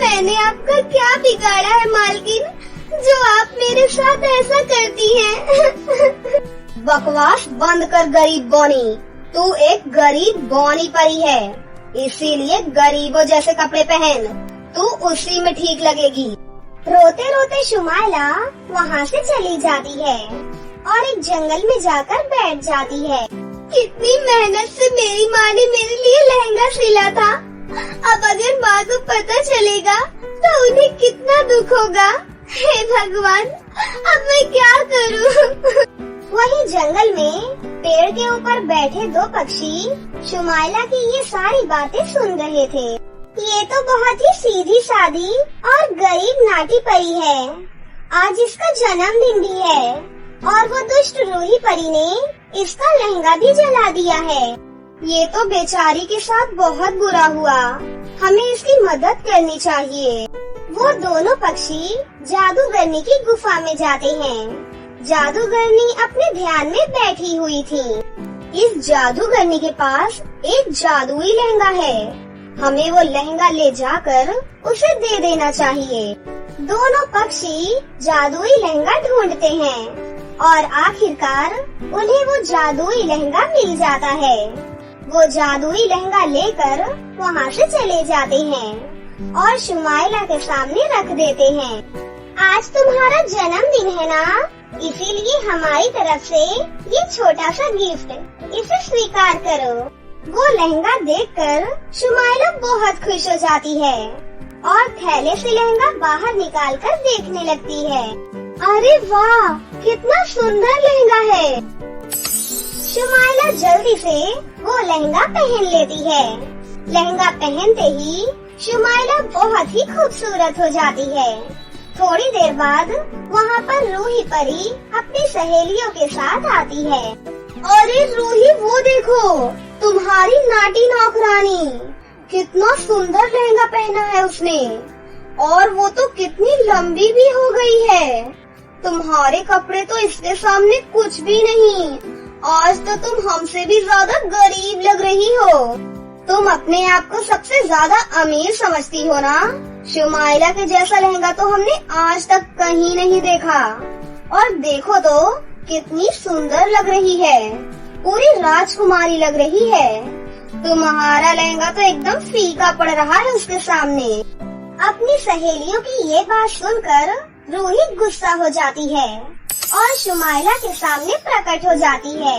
मैंने आपका क्या बिगाड़ा है मालकिन, जो आप मेरे साथ ऐसा करती हैं? बकवास बंद कर गरीब बौनी, तू एक गरीब बौनी परी है, इसीलिए गरीबों जैसे कपड़े पहन, तू उसी में ठीक लगेगी। रोते रोते शुमाइला वहाँ से चली जाती है और एक जंगल में जाकर बैठ जाती है। कितनी मेहनत से मेरी माँ ने मेरे लिए लहंगा सिला था, अब अगर माँ को पता चलेगा तो उन्हें कितना दुख होगा। हे भगवान, अब मैं क्या करूँ? वही जंगल में पेड़ के ऊपर बैठे दो पक्षी शुमाइला की ये सारी बातें सुन रहे थे। ये तो बहुत ही सीधी सादी और गरीब नाटी परी है। आज इसका जन्मदिन भी है और वो दुष्ट रूही परी ने इसका लहंगा भी जला दिया है। ये तो बेचारी के साथ बहुत बुरा हुआ, हमें इसकी मदद करनी चाहिए। वो दोनों पक्षी जादूगरनी की गुफा में जाते हैं। जादूगरनी अपने ध्यान में बैठी हुई थी। इस जादूगरनी के पास एक जादुई लहंगा है, हमें वो लहंगा ले जाकर उसे दे देना चाहिए। दोनों पक्षी जादुई लहंगा ढूंढते हैं और आखिरकार उन्हें वो जादुई लहंगा मिल जाता है। वो जादुई लहंगा लेकर वहाँ से चले जाते हैं और शुमाइला के सामने रख देते हैं। आज तुम्हारा जन्मदिन है ना, इसीलिए हमारी तरफ से ये छोटा सा गिफ्ट, इसे स्वीकार करो। वो लहंगा देखकर शुमाइला बहुत खुश हो जाती है और थैले से लहंगा बाहर निकालकर देखने लगती है। अरे वाह, कितना सुंदर लहंगा है। शुमाइला जल्दी से वो लहंगा पहन लेती है। लहंगा पहनते ही शुमाइला बहुत ही खूबसूरत हो जाती है। थोड़ी देर बाद वहाँ पर रूही परी अपनी सहेलियों के साथ आती है। अरे रूही, वो देखो, तुम्हारी नाटी नौकरानी, कितना सुंदर लहंगा पहना है उसने, और वो तो कितनी लंबी भी हो गई है। तुम्हारे कपड़े तो इसके सामने कुछ भी नहीं। आज तो तुम हमसे भी ज्यादा गरीब लग रही हो। तुम अपने आप को सबसे ज्यादा अमीर समझती हो ना? शुमाइला के जैसा लहंगा तो हमने आज तक कहीं नहीं देखा। और देखो तो कितनी सुंदर लग रही है। पूरी राजकुमारी लग रही है। तुम्हारा लहंगा तो एकदम फीका पड़ रहा है उसके सामने। अपनी सहेलियों की ये बात सुनकर रूही गुस्सा हो जाती है और शुमाइला के सामने प्रकट हो जाती है।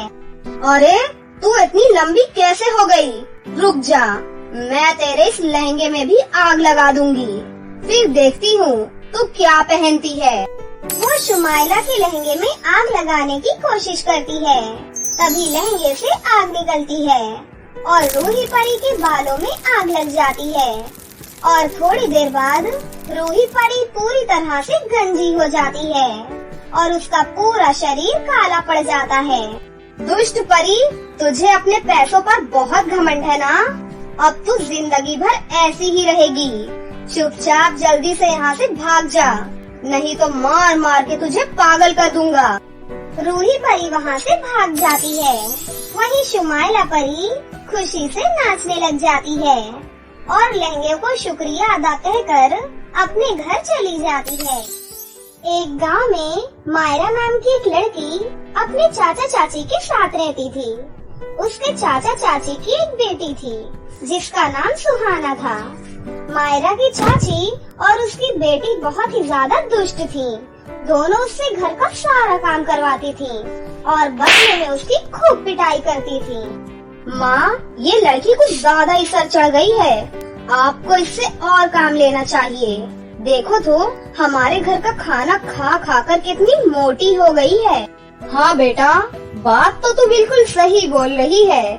अरे तू इतनी लंबी कैसे हो गई? रुक जा, मैं तेरे इस लहंगे में भी आग लगा दूंगी, फिर देखती हूँ तू क्या पहनती है। वो शुमाइला के लहंगे में आग लगाने की कोशिश करती है। तभी लहंगे से आग निकलती है और रूही परी के बालों में आग लग जाती है और थोड़ी देर बाद रूही परी पूरी तरह से गंजी हो जाती है और उसका पूरा शरीर काला पड़ जाता है। दुष्ट परी, तुझे अपने पैसों पर बहुत घमंड है ना? अब तू जिंदगी भर ऐसी ही रहेगी। चुपचाप जल्दी से यहाँ से भाग जा, नहीं तो मार मार के तुझे पागल कर दूंगा। रूही परी वहाँ से भाग जाती है। वहीं शुमाइला परी खुशी से नाचने लग जाती है और लहंगे को शुक्रिया अदा कहकर अपने घर चली जाती है। एक गांव में मायरा नाम की एक लड़की अपने चाचा चाची के साथ रहती थी। उसके चाचा चाची की एक बेटी थी जिसका नाम सुहाना था। मायरा की चाची और उसकी बेटी बहुत ही ज्यादा दुष्ट थी। दोनों उससे घर का सारा काम करवाती थी और बदले में उसकी खूब पिटाई करती थी। माँ, ये लड़की कुछ ज्यादा ही सर चढ़ गई है। आपको इससे और काम लेना चाहिए। देखो तो हमारे घर का खाना खा खा कर कितनी मोटी हो गई है। हाँ बेटा, बात तो तू बिल्कुल सही बोल रही है।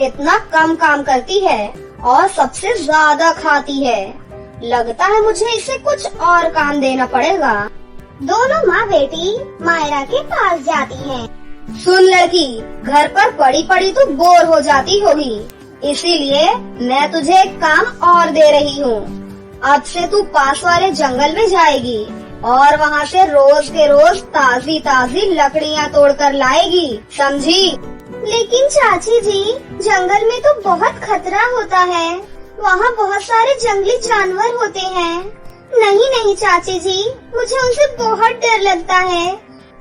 इतना कम काम करती है और सबसे ज्यादा खाती है। लगता है मुझे इसे कुछ और काम देना पड़ेगा। दोनों माँ बेटी मायरा के पास जाती हैं। सुन लड़की, घर पर पड़ी पड़ी तो बोर हो जाती होगी, इसीलिए मैं तुझे एक काम और दे रही हूँ। अब से तू पास वाले जंगल में जाएगी और वहाँ से रोज के रोज ताजी ताजी लकड़ियाँ तोड़कर लाएगी, समझी? लेकिन चाची जी, जंगल में तो बहुत खतरा होता है। वहाँ बहुत सारे जंगली जानवर होते हैं। नहीं नहीं चाची जी, मुझे उनसे बहुत डर लगता है।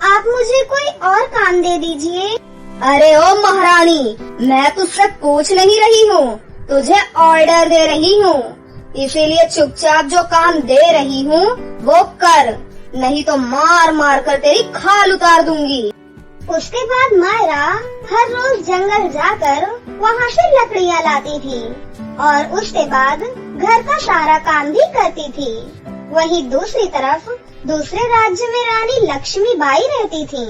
आप मुझे कोई और काम दे दीजिए। अरे ओ महारानी, मैं तुझसे पूछ नहीं रही हूँ, तुझे ऑर्डर दे रही हूँ। इसीलिए चुपचाप जो काम दे रही हूँ वो कर, नहीं तो मार मार कर तेरी खाल उतार दूंगी। उसके बाद मायरा हर रोज जंगल जाकर वहाँ से लकड़ियाँ लाती थी और उसके बाद घर का सारा काम भी करती थी। वहीं दूसरी तरफ दूसरे राज्य में रानी लक्ष्मी बाई रहती थी।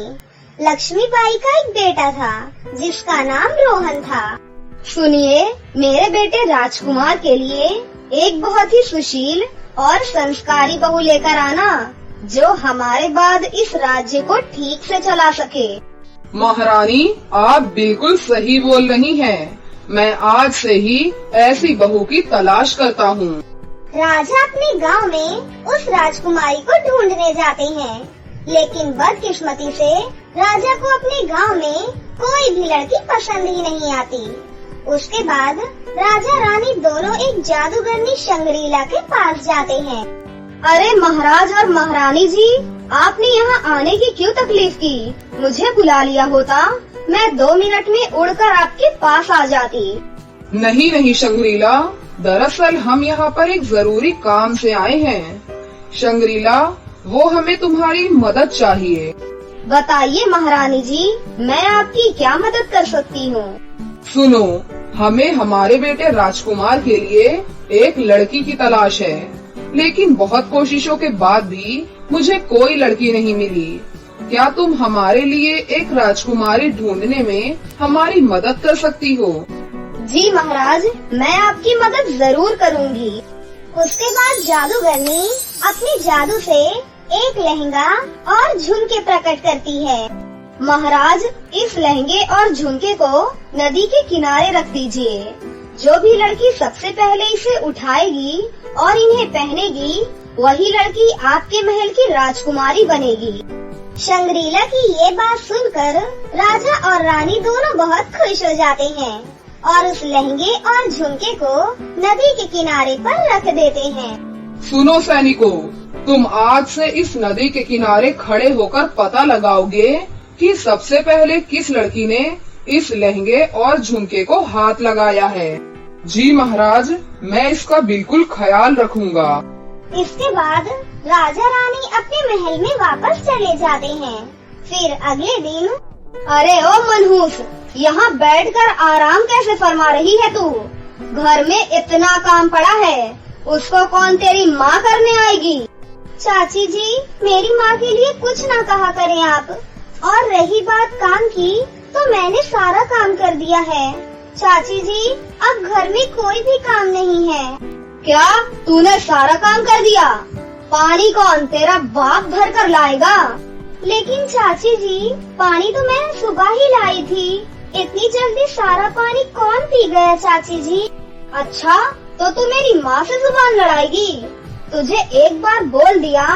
लक्ष्मी बाई का एक बेटा था जिसका नाम रोहन था। सुनिए, मेरे बेटे राजकुमार के लिए एक बहुत ही सुशील और संस्कारी बहू लेकर आना, जो हमारे बाद इस राज्य को ठीक से चला सके। महारानी, आप बिल्कुल सही बोल रही हैं। मैं आज से ही ऐसी बहू की तलाश करता हूँ। राजा अपने गांव में उस राजकुमारी को ढूंढने जाते हैं, लेकिन बदकिस्मती से राजा को अपने गांव में कोई भी लड़की पसंद ही नहीं आती। उसके बाद राजा रानी दोनों एक जादूगरनी शंग्रीला के पास जाते हैं। अरे महाराज और महारानी जी, आपने यहाँ आने की क्यों तकलीफ की? मुझे बुला लिया होता, मैं 2 मिनट में उड़कर आपके पास आ जाती। नहीं नहीं शंग्रीला, दरअसल हम यहाँ पर एक जरूरी काम से आए हैं। शंग्रीला, वो हमें तुम्हारी मदद चाहिए। बताइए महारानी जी, मैं आपकी क्या मदद कर सकती हूँ? सुनो, हमें हमारे बेटे राजकुमार के लिए एक लड़की की तलाश है, लेकिन बहुत कोशिशों के बाद भी मुझे कोई लड़की नहीं मिली। क्या तुम हमारे लिए एक राजकुमारी ढूंढने में हमारी मदद कर सकती हो? जी महाराज, मैं आपकी मदद जरूर करूंगी। उसके बाद जादूगरनी अपने जादू से एक लहंगा और झुमके प्रकट करती है। महाराज, इस लहंगे और झुमके को नदी के किनारे रख दीजिए। जो भी लड़की सबसे पहले इसे उठाएगी और इन्हें पहनेगी, वही लड़की आपके महल की राजकुमारी बनेगी। शंग्रीला की ये बात सुनकर राजा और रानी दोनों बहुत खुश हो जाते हैं और उस लहंगे और झुमके को नदी के किनारे पर रख देते हैं। सुनो सैनिकों, तुम आज से इस नदी के किनारे खड़े होकर पता लगाओगे कि सबसे पहले किस लड़की ने इस लहंगे और झुमके को हाथ लगाया है। जी महाराज, मैं इसका बिल्कुल ख्याल रखूंगा। इसके बाद राजा रानी अपने महल में वापस चले जाते हैं। फिर अगले दिन, अरे ओ मनहूस, यहाँ बैठकर आराम कैसे फरमा रही है तू? घर में इतना काम पड़ा है, उसको कौन तेरी माँ करने आएगी? चाची जी, मेरी माँ के लिए कुछ ना कहा करें आप। और रही बात काम की, तो मैंने सारा काम कर दिया है। चाची जी, अब घर में कोई भी काम नहीं है। क्या तूने सारा काम कर दिया? पानी कौन तेरा बाप भर कर लाएगा? लेकिन चाची जी, पानी तो मैं सुबह ही लाई थी। इतनी जल्दी सारा पानी कौन पी गया चाची जी? अच्छा, तो तू मेरी माँ से जुबान लड़ाएगी? तुझे एक बार बोल दिया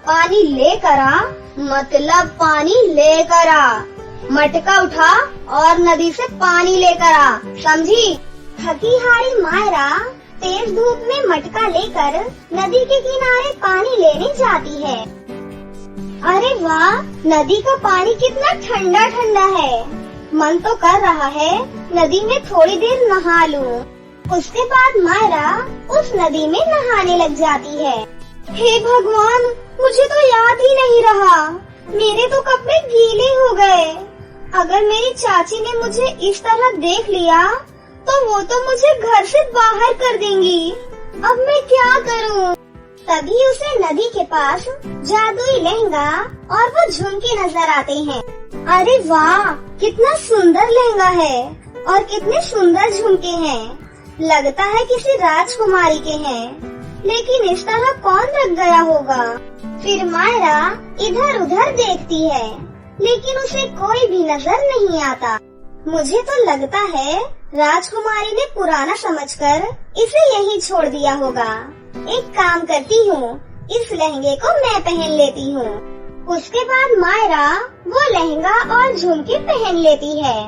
पानी लेकर आ, मतलब पानी लेकर आ। मटका उठा और नदी से पानी लेकर आ, समझी? थकी हारी मायरा तेज धूप में मटका लेकर नदी के किनारे पानी लेने जाती है। अरे वाह, नदी का पानी कितना ठंडा ठंडा है। मन तो कर रहा है नदी में थोड़ी देर नहा लूं। उसके बाद मायरा उस नदी में नहाने लग जाती है। हे भगवान, मुझे तो याद ही नहीं रहा, मेरे तो कपड़े गीले हो गए। अगर मेरी चाची ने मुझे इस तरह देख लिया तो वो तो मुझे घर से बाहर कर देंगी। अब मैं क्या करूं? तभी उसे नदी के पास जादुई लहंगा और वो झुमके नजर आते हैं। अरे वाह, कितना सुंदर लहंगा है और कितने सुंदर झुमके हैं। लगता है किसी राजकुमारी के हैं, लेकिन इस तरह कौन रख गया होगा? फिर मायरा इधर उधर देखती है, लेकिन उसे कोई भी नजर नहीं आता। मुझे तो लगता है राजकुमारी ने पुराना समझकर इसे यहीं छोड़ दिया होगा। एक काम करती हूँ, इस लहंगे को मैं पहन लेती हूँ। उसके बाद मायरा वो लहंगा और झुमके पहन लेती है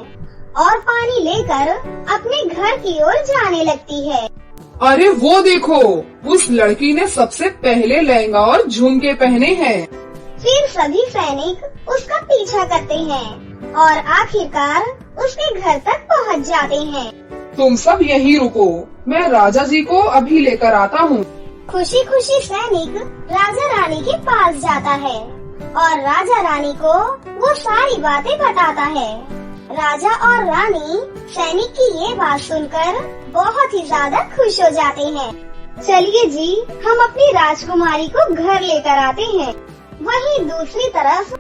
और पानी लेकर अपने घर की ओर जाने लगती है। अरे वो देखो, उस लड़की ने सबसे पहले लहंगा और झुमके पहने हैं। फिर सभी सैनिक उसका पीछा करते हैं और आखिरकार उसके घर तक पहुंच जाते हैं। तुम सब यहीं रुको, मैं राजा जी को अभी लेकर आता हूँ। खुशी खुशी सैनिक राजा रानी के पास जाता है और राजा रानी को वो सारी बातें बताता है। राजा और रानी सैनिक की ये बात सुनकर बहुत ही ज्यादा खुश हो जाते हैं। चलिए जी, हम अपनी राजकुमारी को घर लेकर आते हैं। वहीं दूसरी तरफ,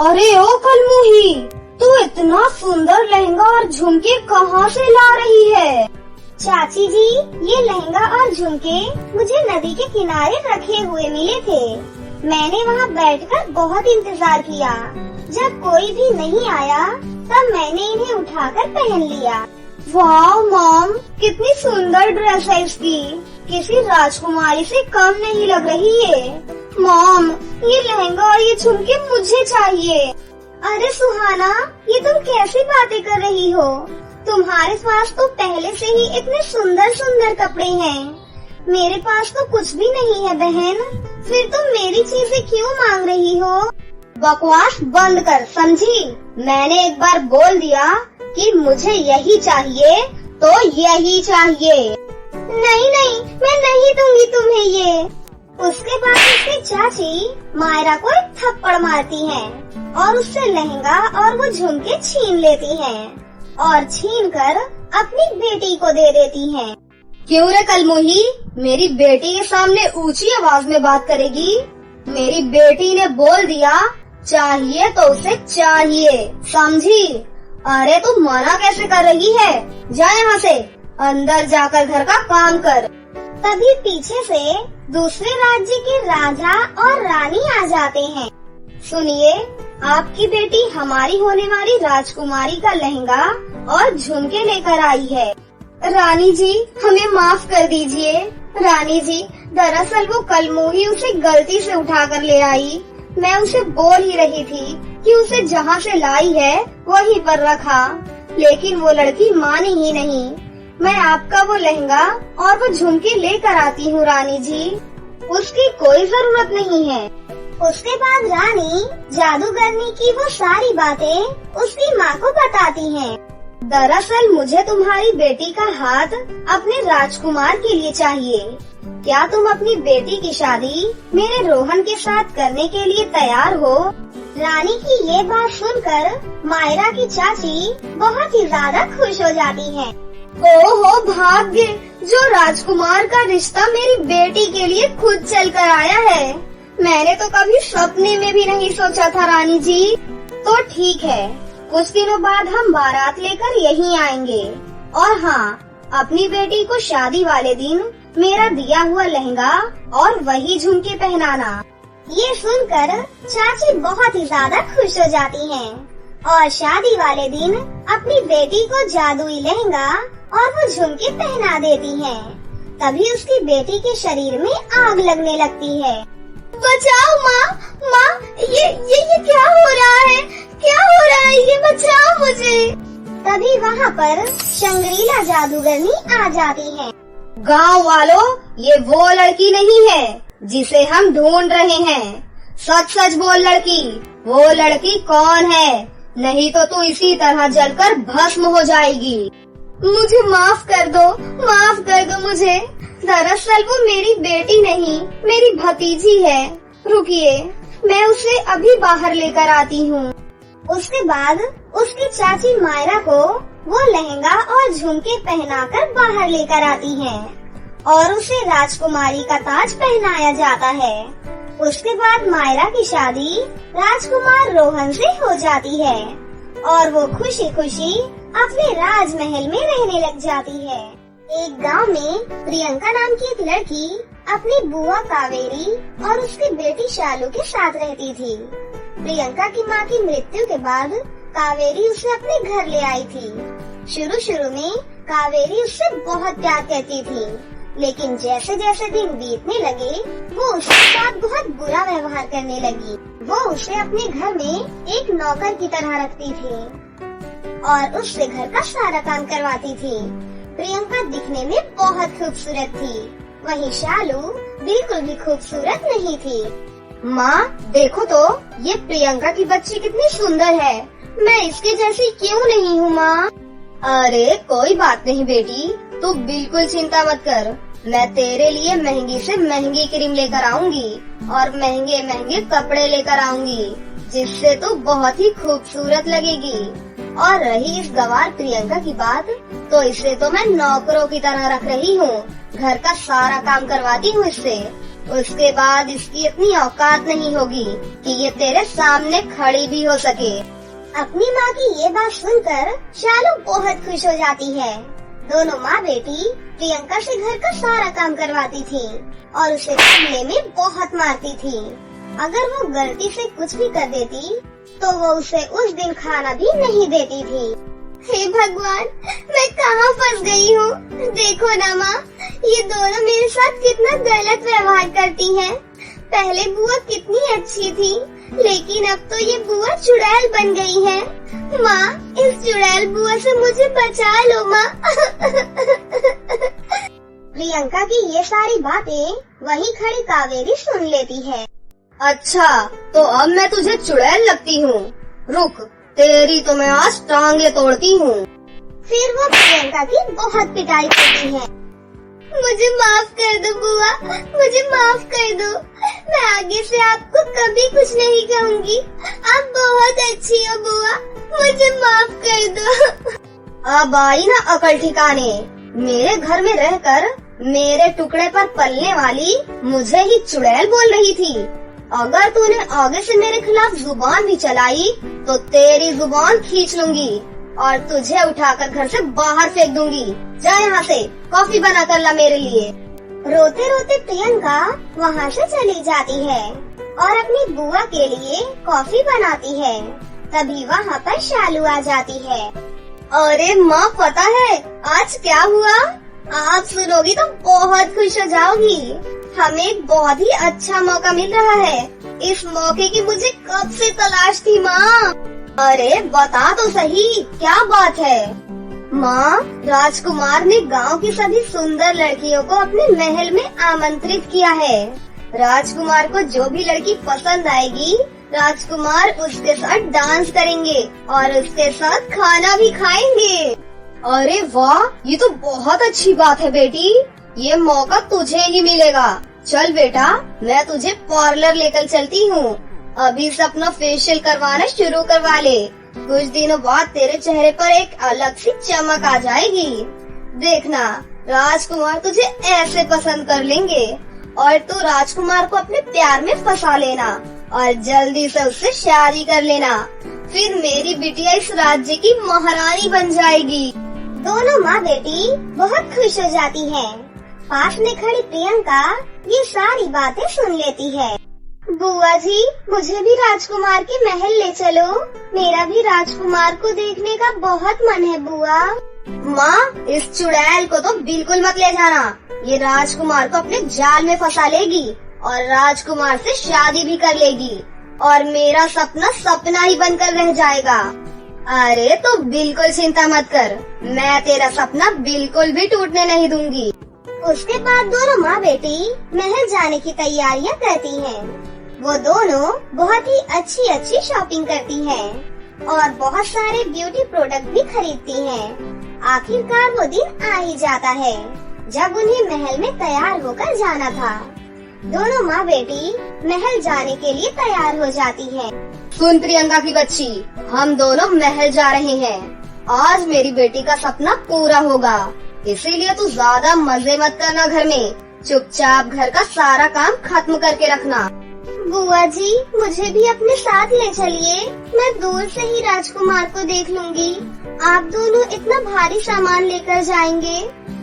अरे ओ कलमुही, तू इतना सुंदर लहंगा और झुमके कहाँ से ला रही है? चाची जी, ये लहंगा और झुमके मुझे नदी के किनारे रखे हुए मिले थे। मैंने वहाँ बैठकर बहुत इंतजार किया। जब कोई भी नहीं आया तब मैंने इन्हें उठाकर पहन लिया। वाह मॉम, कितनी सुंदर ड्रेस है इसकी, किसी राजकुमारी से कम नहीं लग रही है। मॉम, ये लहंगा और ये झुमके मुझे चाहिए। अरे सुहाना, ये तुम कैसी बातें कर रही हो? तुम्हारे पास तो पहले से ही इतने सुंदर सुंदर कपड़े हैं, मेरे पास तो कुछ भी नहीं है बहन। फिर तुम मेरी चीजें क्यों मांग रही हो? बकवास बंद कर, समझी? मैंने एक बार बोल दिया कि मुझे यही चाहिए तो यही चाहिए। नहीं नहीं, मैं नहीं दूंगी तुम्हें ये। उसके बाद उसकी चाची मायरा को एक थप्पड़ मारती है और उससे लहंगा और वो झुमके छीन लेती हैं और छीन कर अपनी बेटी को दे देती हैं। क्यों रे कलमुही, मेरी बेटी के सामने ऊंची आवाज में बात करेगी? मेरी बेटी ने बोल दिया चाहिए तो उसे चाहिए, समझी? अरे तू मना कैसे कर रही है? जा यहाँ से, अंदर जाकर घर का काम कर। तभी पीछे से दूसरे राज्य के राजा और रानी आ जाते हैं। सुनिए, आपकी बेटी हमारी होने वाली राजकुमारी का लहंगा और झुमके लेकर आई है। रानी जी, हमें माफ कर दीजिए। रानी जी, दरअसल वो कलमुही उसे गलती से उठाकर ले आई। मैं उसे बोल ही रही थी कि उसे जहाँ से लाई है वहीं पर रखा, लेकिन वो लड़की मानी ही नहीं। मैं आपका वो लहंगा और वो झुमके लेकर आती हूँ रानी जी, उसकी कोई जरूरत नहीं है। उसके बाद रानी जादूगरनी की वो सारी बातें उसकी माँ को बताती हैं। दरअसल मुझे तुम्हारी बेटी का हाथ अपने राजकुमार के लिए चाहिए। क्या तुम अपनी बेटी की शादी मेरे रोहन के साथ करने के लिए तैयार हो? रानी की ये बात सुनकर मायरा की चाची बहुत ही ज्यादा खुश हो जाती हैं। ओहो भाग्य, जो राजकुमार का रिश्ता मेरी बेटी के लिए खुद चल कर आया है। मैंने तो कभी सपने में भी नहीं सोचा था रानी जी। तो ठीक है, कुछ दिनों बाद हम बारात लेकर यहीं आएंगे। और हाँ, अपनी बेटी को शादी वाले दिन मेरा दिया हुआ लहंगा और वही झुमके पहनाना। ये सुनकर चाची बहुत ही ज्यादा खुश हो जाती हैं और शादी वाले दिन अपनी बेटी को जादुई लहंगा और वो झुमके पहना देती हैं। तभी उसकी बेटी के शरीर में आग लगने लगती है। बचाओ माँ, माँ, ये क्या हो रहा है? क्या हो रहा है? ये बचाओ मुझे। तभी वहाँ पर शंग्रीला जादूगरनी आ जाती है। गाँव वालों, ये वो लड़की नहीं है जिसे हम ढूंढ रहे हैं। सच सच बोल लड़की, वो लड़की कौन है? नहीं तो तू इसी तरह जलकर भस्म हो जाएगी। मुझे माफ कर दो मुझे। दरअसल वो मेरी बेटी नहीं, मेरी भतीजी है। रुकिए, मैं उसे अभी बाहर लेकर आती हूँ। उसके बाद उसकी चाची मायरा को वो लहंगा और झुमके पहनाकर बाहर लेकर आती हैं और उसे राजकुमारी का ताज पहनाया जाता है। उसके बाद मायरा की शादी राजकुमार रोहन से हो जाती है और वो खुशी खुशी अपने राजमहल में रहने लग जाती है। एक गांव में प्रियंका नाम की एक लड़की अपनी बुआ कावेरी और उसकी बेटी शालू के साथ रहती थी। प्रियंका की मां की मृत्यु के बाद कावेरी उसे अपने घर ले आई थी। शुरू में कावेरी उससे बहुत प्यार करती थी, लेकिन जैसे जैसे दिन बीतने लगे वो उसके साथ बहुत बुरा व्यवहार करने लगी। वो उसे अपने घर में एक नौकर की तरह रखती थी और उससे घर का सारा काम करवाती थी। प्रियंका दिखने में बहुत खूबसूरत थी, वहीं शालू बिल्कुल भी खूबसूरत नहीं थी। माँ देखो तो, ये प्रियंका की बच्ची कितनी सुंदर है। मैं इसके जैसी क्यों नहीं हूँ माँ? अरे कोई बात नहीं बेटी, तू बिल्कुल चिंता मत कर। मैं तेरे लिए महंगी से महंगी क्रीम लेकर आऊंगी और महंगे महंगे कपड़े लेकर आऊंगी, जिससे तू बहुत ही खूबसूरत लगेगी। और रही इस गवार प्रियंका की बात, तो इसे तो मैं नौकरों की तरह रख रही हूँ, घर का सारा काम करवाती हूँ इससे। उसके बाद इसकी इतनी औकात नहीं होगी कि ये तेरे सामने खड़ी भी हो सके। अपनी माँ की ये बात सुनकर शालू बहुत खुश हो जाती है। दोनों माँ बेटी प्रियंका से घर का सारा काम करवाती थी और उसे पढ़ने में बहुत मारती थी। अगर वो गलती से कुछ भी कर देती तो वो उसे उस दिन खाना भी नहीं देती थी। हे भगवान, मैं कहाँ फंस गई हूँ? देखो ना माँ, ये दोनों मेरे साथ कितना गलत व्यवहार करती हैं। पहले बुआ कितनी अच्छी थी, लेकिन अब तो ये बुआ चुड़ैल बन गई है। माँ, इस चुड़ैल बुआ से मुझे बचा लो माँ। प्रियंका की ये सारी बातें वहीं खड़ी कावेरी सुन लेती है। अच्छा, तो अब मैं तुझे चुड़ैल लगती हूँ? रुक, तेरी तो मैं आज टांगे तोड़ती हूँ। फिर वो प्रियंका की बहुत पिटाई करती है। मुझे माफ कर दो बुआ, मुझे माफ कर दो। मैं आगे से आपको कभी कुछ नहीं कहूँगी। आप बहुत अच्छी हो बुआ, मुझे माफ कर दो। अब आई ना अकल ठिकाने। मेरे घर में रहकर मेरे टुकड़े पर पलने वाली मुझे ही चुड़ैल बोल रही थी। अगर तूने आगे से मेरे खिलाफ जुबान भी चलाई तो तेरी जुबान खींच लूंगी और तुझे उठाकर घर से बाहर फेंक दूंगी। जा यहाँ से, कॉफी बना कर ला मेरे लिए। रोते रोते प्रियंका वहाँ से चली जाती है और अपनी बुआ के लिए कॉफी बनाती है। तभी वहाँ पर शालू आ जाती है। अरे माँ, पता है आज क्या हुआ? आप सुनोगी तो बहुत खुश हो जाओगी। हमें एक बहुत ही अच्छा मौका मिल रहा है। इस मौके की मुझे कब से तलाश थी माँ। अरे बता तो सही, क्या बात है? माँ, राजकुमार ने गांव की सभी सुंदर लड़कियों को अपने महल में आमंत्रित किया है। राजकुमार को जो भी लड़की पसंद आएगी, राजकुमार उसके साथ डांस करेंगे और उसके साथ खाना भी खाएंगे। अरे वाह, ये तो बहुत अच्छी बात है बेटी। ये मौका तुझे ही मिलेगा। चल बेटा, मैं तुझे पार्लर लेकर चलती हूँ। अभी से अपना फेशियल करवाना शुरू करवा ले। कुछ दिनों बाद तेरे चेहरे पर एक अलग सी चमक आ जाएगी। देखना, राजकुमार तुझे ऐसे पसंद कर लेंगे और तू राजकुमार को अपने प्यार में फंसा लेना और जल्दी से उससे शादी कर लेना। फिर मेरी बिटिया इस राज्य की महारानी बन जाएगी। दोनों माँ बेटी बहुत खुश हो जाती हैं। पास में खड़ी प्रियंका ये सारी बातें सुन लेती है। बुआ जी, मुझे भी राजकुमार के महल ले चलो। मेरा भी राजकुमार को देखने का बहुत मन है बुआ। माँ, इस चुड़ैल को तो बिल्कुल मत ले जाना। ये राजकुमार को अपने जाल में फंसा लेगी और राजकुमार से शादी भी कर लेगी और मेरा सपना सपना ही बनकर रह जाएगा। अरे तो बिल्कुल चिंता मत कर, मैं तेरा सपना बिल्कुल भी टूटने नहीं दूंगी। उसके बाद दोनों माँ बेटी महल जाने की तैयारियाँ करती हैं। वो दोनों बहुत ही अच्छी अच्छी शॉपिंग करती हैं और बहुत सारे ब्यूटी प्रोडक्ट भी खरीदती हैं। आखिरकार वो दिन आ ही जाता है जब उन्हें महल में तैयार होकर जाना था। दोनों माँ बेटी महल जाने के लिए तैयार हो जाती हैं। सुन प्रियंका की बच्ची, हम दोनों महल जा रहे हैं। आज मेरी बेटी का सपना पूरा होगा, इसीलिए तू ज्यादा मजे मत करना घर में। चुपचाप घर का सारा काम खत्म करके रखना। बुआ जी, मुझे भी अपने साथ ले चलिए। मैं दूर से ही राजकुमार को देख लूंगी। आप दोनों इतना भारी सामान लेकर जाएंगे,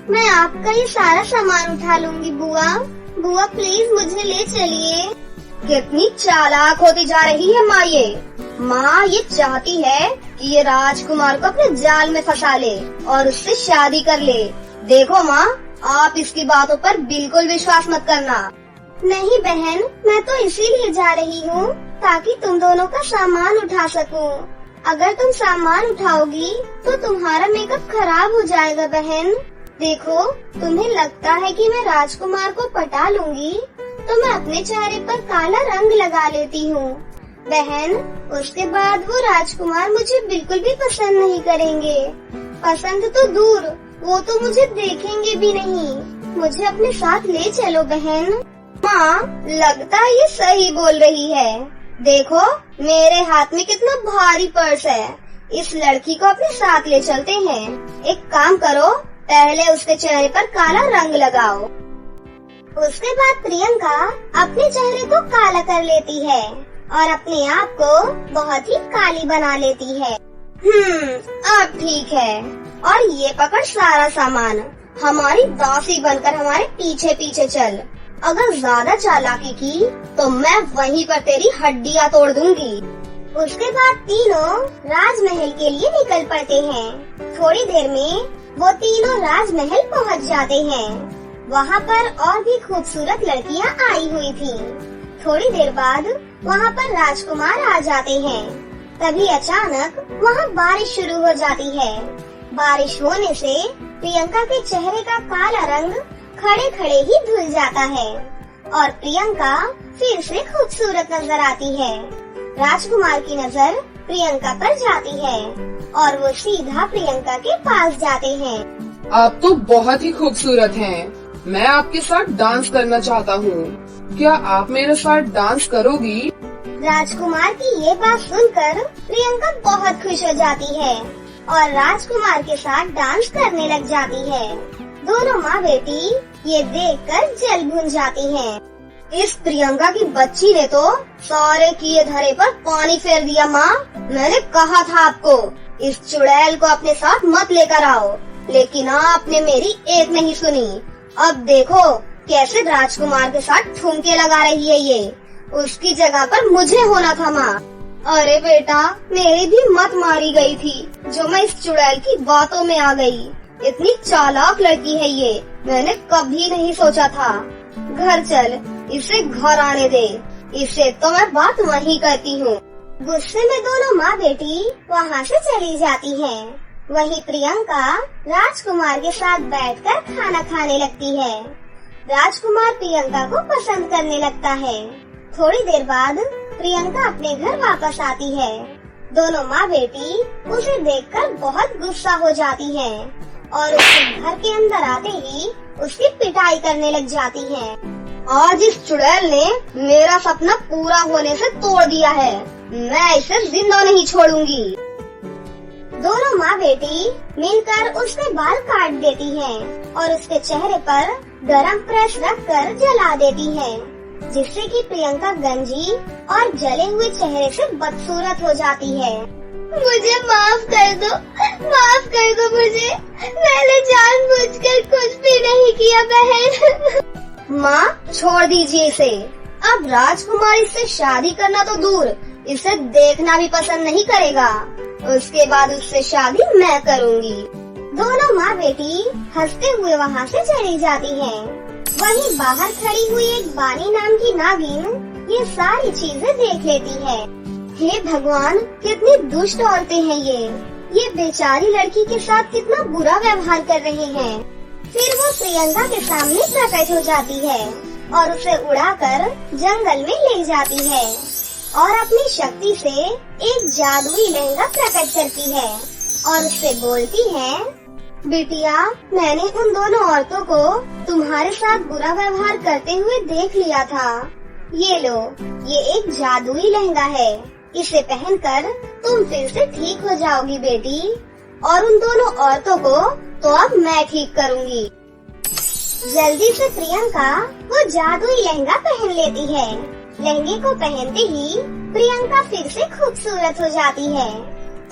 मैं आपका ये सारा सामान उठा लूंगी। बुआ बुआ प्लीज मुझे ले चलिए। कितनी चालाक होती जा रही है माँ ये। माँ ये चाहती है कि ये राजकुमार को अपने जाल में फंसा ले और उससे शादी कर ले। देखो माँ, आप इसकी बातों पर बिल्कुल विश्वास मत करना। नहीं बहन, मैं तो इसीलिए जा रही हूँ ताकि तुम दोनों का सामान उठा सकूं। अगर तुम सामान उठाओगी तो तुम्हारा मेकअप खराब हो जाएगा बहन। देखो, तुम्हें लगता है कि मैं राजकुमार को पटा लूंगी तो मैं अपने चेहरे पर काला रंग लगा लेती हूँ बहन। उसके बाद वो राजकुमार मुझे बिल्कुल भी पसंद नहीं करेंगे। पसंद तो दूर, वो तो मुझे देखेंगे भी नहीं। मुझे अपने साथ ले चलो बहन। माँ, लगता है ये सही बोल रही है। देखो, मेरे हाथ में कितना भारी पर्स है। इस लड़की को अपने साथ ले चलते हैं। एक काम करो, पहले उसके चेहरे पर काला रंग लगाओ। उसके बाद प्रियंका अपने चेहरे को काला कर लेती है और अपने आप को बहुत ही काली बना लेती है। अब ठीक है। और ये पकड़ सारा सामान, हमारी दासी बनकर हमारे पीछे पीछे चल। अगर ज्यादा चालाकी की तो मैं वहीं पर तेरी हड्डियाँ तोड़ दूंगी। उसके बाद तीनों राजमहल के लिए निकल पड़ते हैं। थोड़ी देर में वो तीनों राजमहल पहुंच जाते हैं। वहाँ पर और भी खूबसूरत लड़कियाँ आई हुई थीं। थोड़ी देर बाद वहाँ पर राजकुमार आ जाते हैं। तभी अचानक वहाँ बारिश शुरू हो जाती है। बारिश होने से प्रियंका के चेहरे का काला रंग खड़े खड़े ही धुल जाता है और प्रियंका फिर से खूबसूरत नजर आती है। राजकुमार की नजर प्रियंका पर जाती है और वो सीधा प्रियंका के पास जाते हैं। आप तो बहुत ही खूबसूरत हैं। मैं आपके साथ डांस करना चाहता हूँ। क्या आप मेरे साथ डांस करोगी? राजकुमार की ये बात सुनकर प्रियंका बहुत खुश हो जाती है और राजकुमार के साथ डांस करने लग जाती है। दोनों माँ बेटी ये देखकर जल भुन जाती हैं। इस प्रियंका की बच्ची ने तो सारे किए धरे पर पानी फेर दिया। माँ, मैंने कहा था आपको इस चुड़ैल को अपने साथ मत लेकर आओ, लेकिन आपने मेरी एक नहीं सुनी। अब देखो कैसे राजकुमार के साथ ठुमके लगा रही है ये। उसकी जगह पर मुझे होना था माँ। अरे बेटा, मेरी भी मत मारी गई थी जो मैं इस चुड़ैल की बातों में आ गई। इतनी चालाक लड़की है ये, मैंने कभी नहीं सोचा था। घर चल, इसे घर आने दे। इससे तो मैं बात वहीं करती हूँ। गुस्से में दोनों माँ बेटी वहाँ से चली जाती हैं। वहीं प्रियंका राजकुमार के साथ बैठकर खाना खाने लगती है। राजकुमार प्रियंका को पसंद करने लगता है। थोड़ी देर बाद प्रियंका अपने घर वापस आती है। दोनों माँ बेटी उसे देखकर बहुत गुस्सा हो जाती हैं और उसके घर के अंदर आते ही उसकी पिटाई करने लग जाती हैं। आज इस चुड़ैल ने मेरा सपना पूरा होने से तोड़ दिया है, मैं इसे जिंदा नहीं छोड़ूंगी। दोनों माँ बेटी मिलकर उसके बाल काट देती हैं और उसके चेहरे पर गरम प्रेस रखकर जला देती हैं, जिससे कि प्रियंका गंजी और जले हुए चेहरे से बदसूरत हो जाती है। मुझे माफ कर दो मुझे, मैंने जानबूझकर कुछ भी नहीं किया बहन। माँ छोड़ दीजिए इसे, अब राजकुमारी से शादी करना तो दूर, इसे देखना भी पसंद नहीं करेगा। उसके बाद उससे शादी मैं करूँगी। दोनों माँ बेटी हंसते हुए वहाँ से चली जाती हैं। वहीं बाहर खड़ी हुई एक बानी नाम की नागिन ये सारी चीजें देख लेती है। हे भगवान, कितनी दुष्ट औरतें हैं ये बेचारी लड़की के साथ कितना बुरा व्यवहार कर रहे हैं। फिर वो प्रियंका के सामने प्रकट हो जाती है और उसे उड़ाकर जंगल में ले जाती है और अपनी शक्ति से एक जादुई लहंगा प्रकट करती है और उससे बोलती है, बिटिया, मैंने उन दोनों औरतों को तुम्हारे साथ बुरा व्यवहार करते हुए देख लिया था। ये लो, ये एक जादुई लहंगा है, इसे पहनकर तुम फिर से ठीक हो जाओगी बेटी। और उन दोनों औरतों को तो अब मैं ठीक करूँगी। जल्दी से प्रियंका वो जादुई लहंगा पहन लेती है। लहंगे को पहनते ही प्रियंका फिर से खूबसूरत हो जाती है।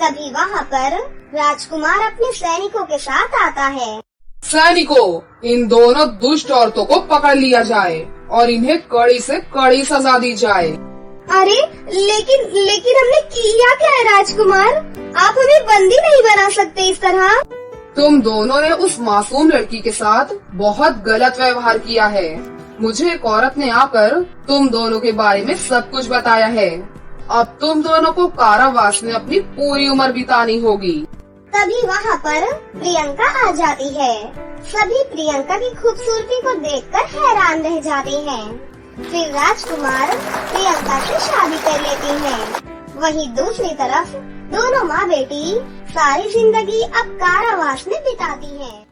तभी वहाँ पर राजकुमार अपने सैनिकों के साथ आता है। सैनिकों, इन दोनों दुष्ट औरतों को पकड़ लिया जाए और इन्हें कड़ी से कड़ी सजा दी जाए। अरे लेकिन हमने किया क्या है राजकुमार? आप हमें बंदी नहीं बना सकते इस तरह। तुम दोनों ने उस मासूम लड़की के साथ बहुत गलत व्यवहार किया है। मुझे एक औरत ने आकर तुम दोनों के बारे में सब कुछ बताया है। अब तुम दोनों को कारावास में अपनी पूरी उम्र बितानी होगी। तभी वहाँ पर प्रियंका आ जाती है। सभी प्रियंका की खूबसूरती को देखकर हैरान रह जाते हैं। फिर राजकुमार प्रियंका से शादी कर लेते हैं। वहीं दूसरी तरफ दोनों माँ बेटी सारी जिंदगी अब कारावास में बिताती हैं।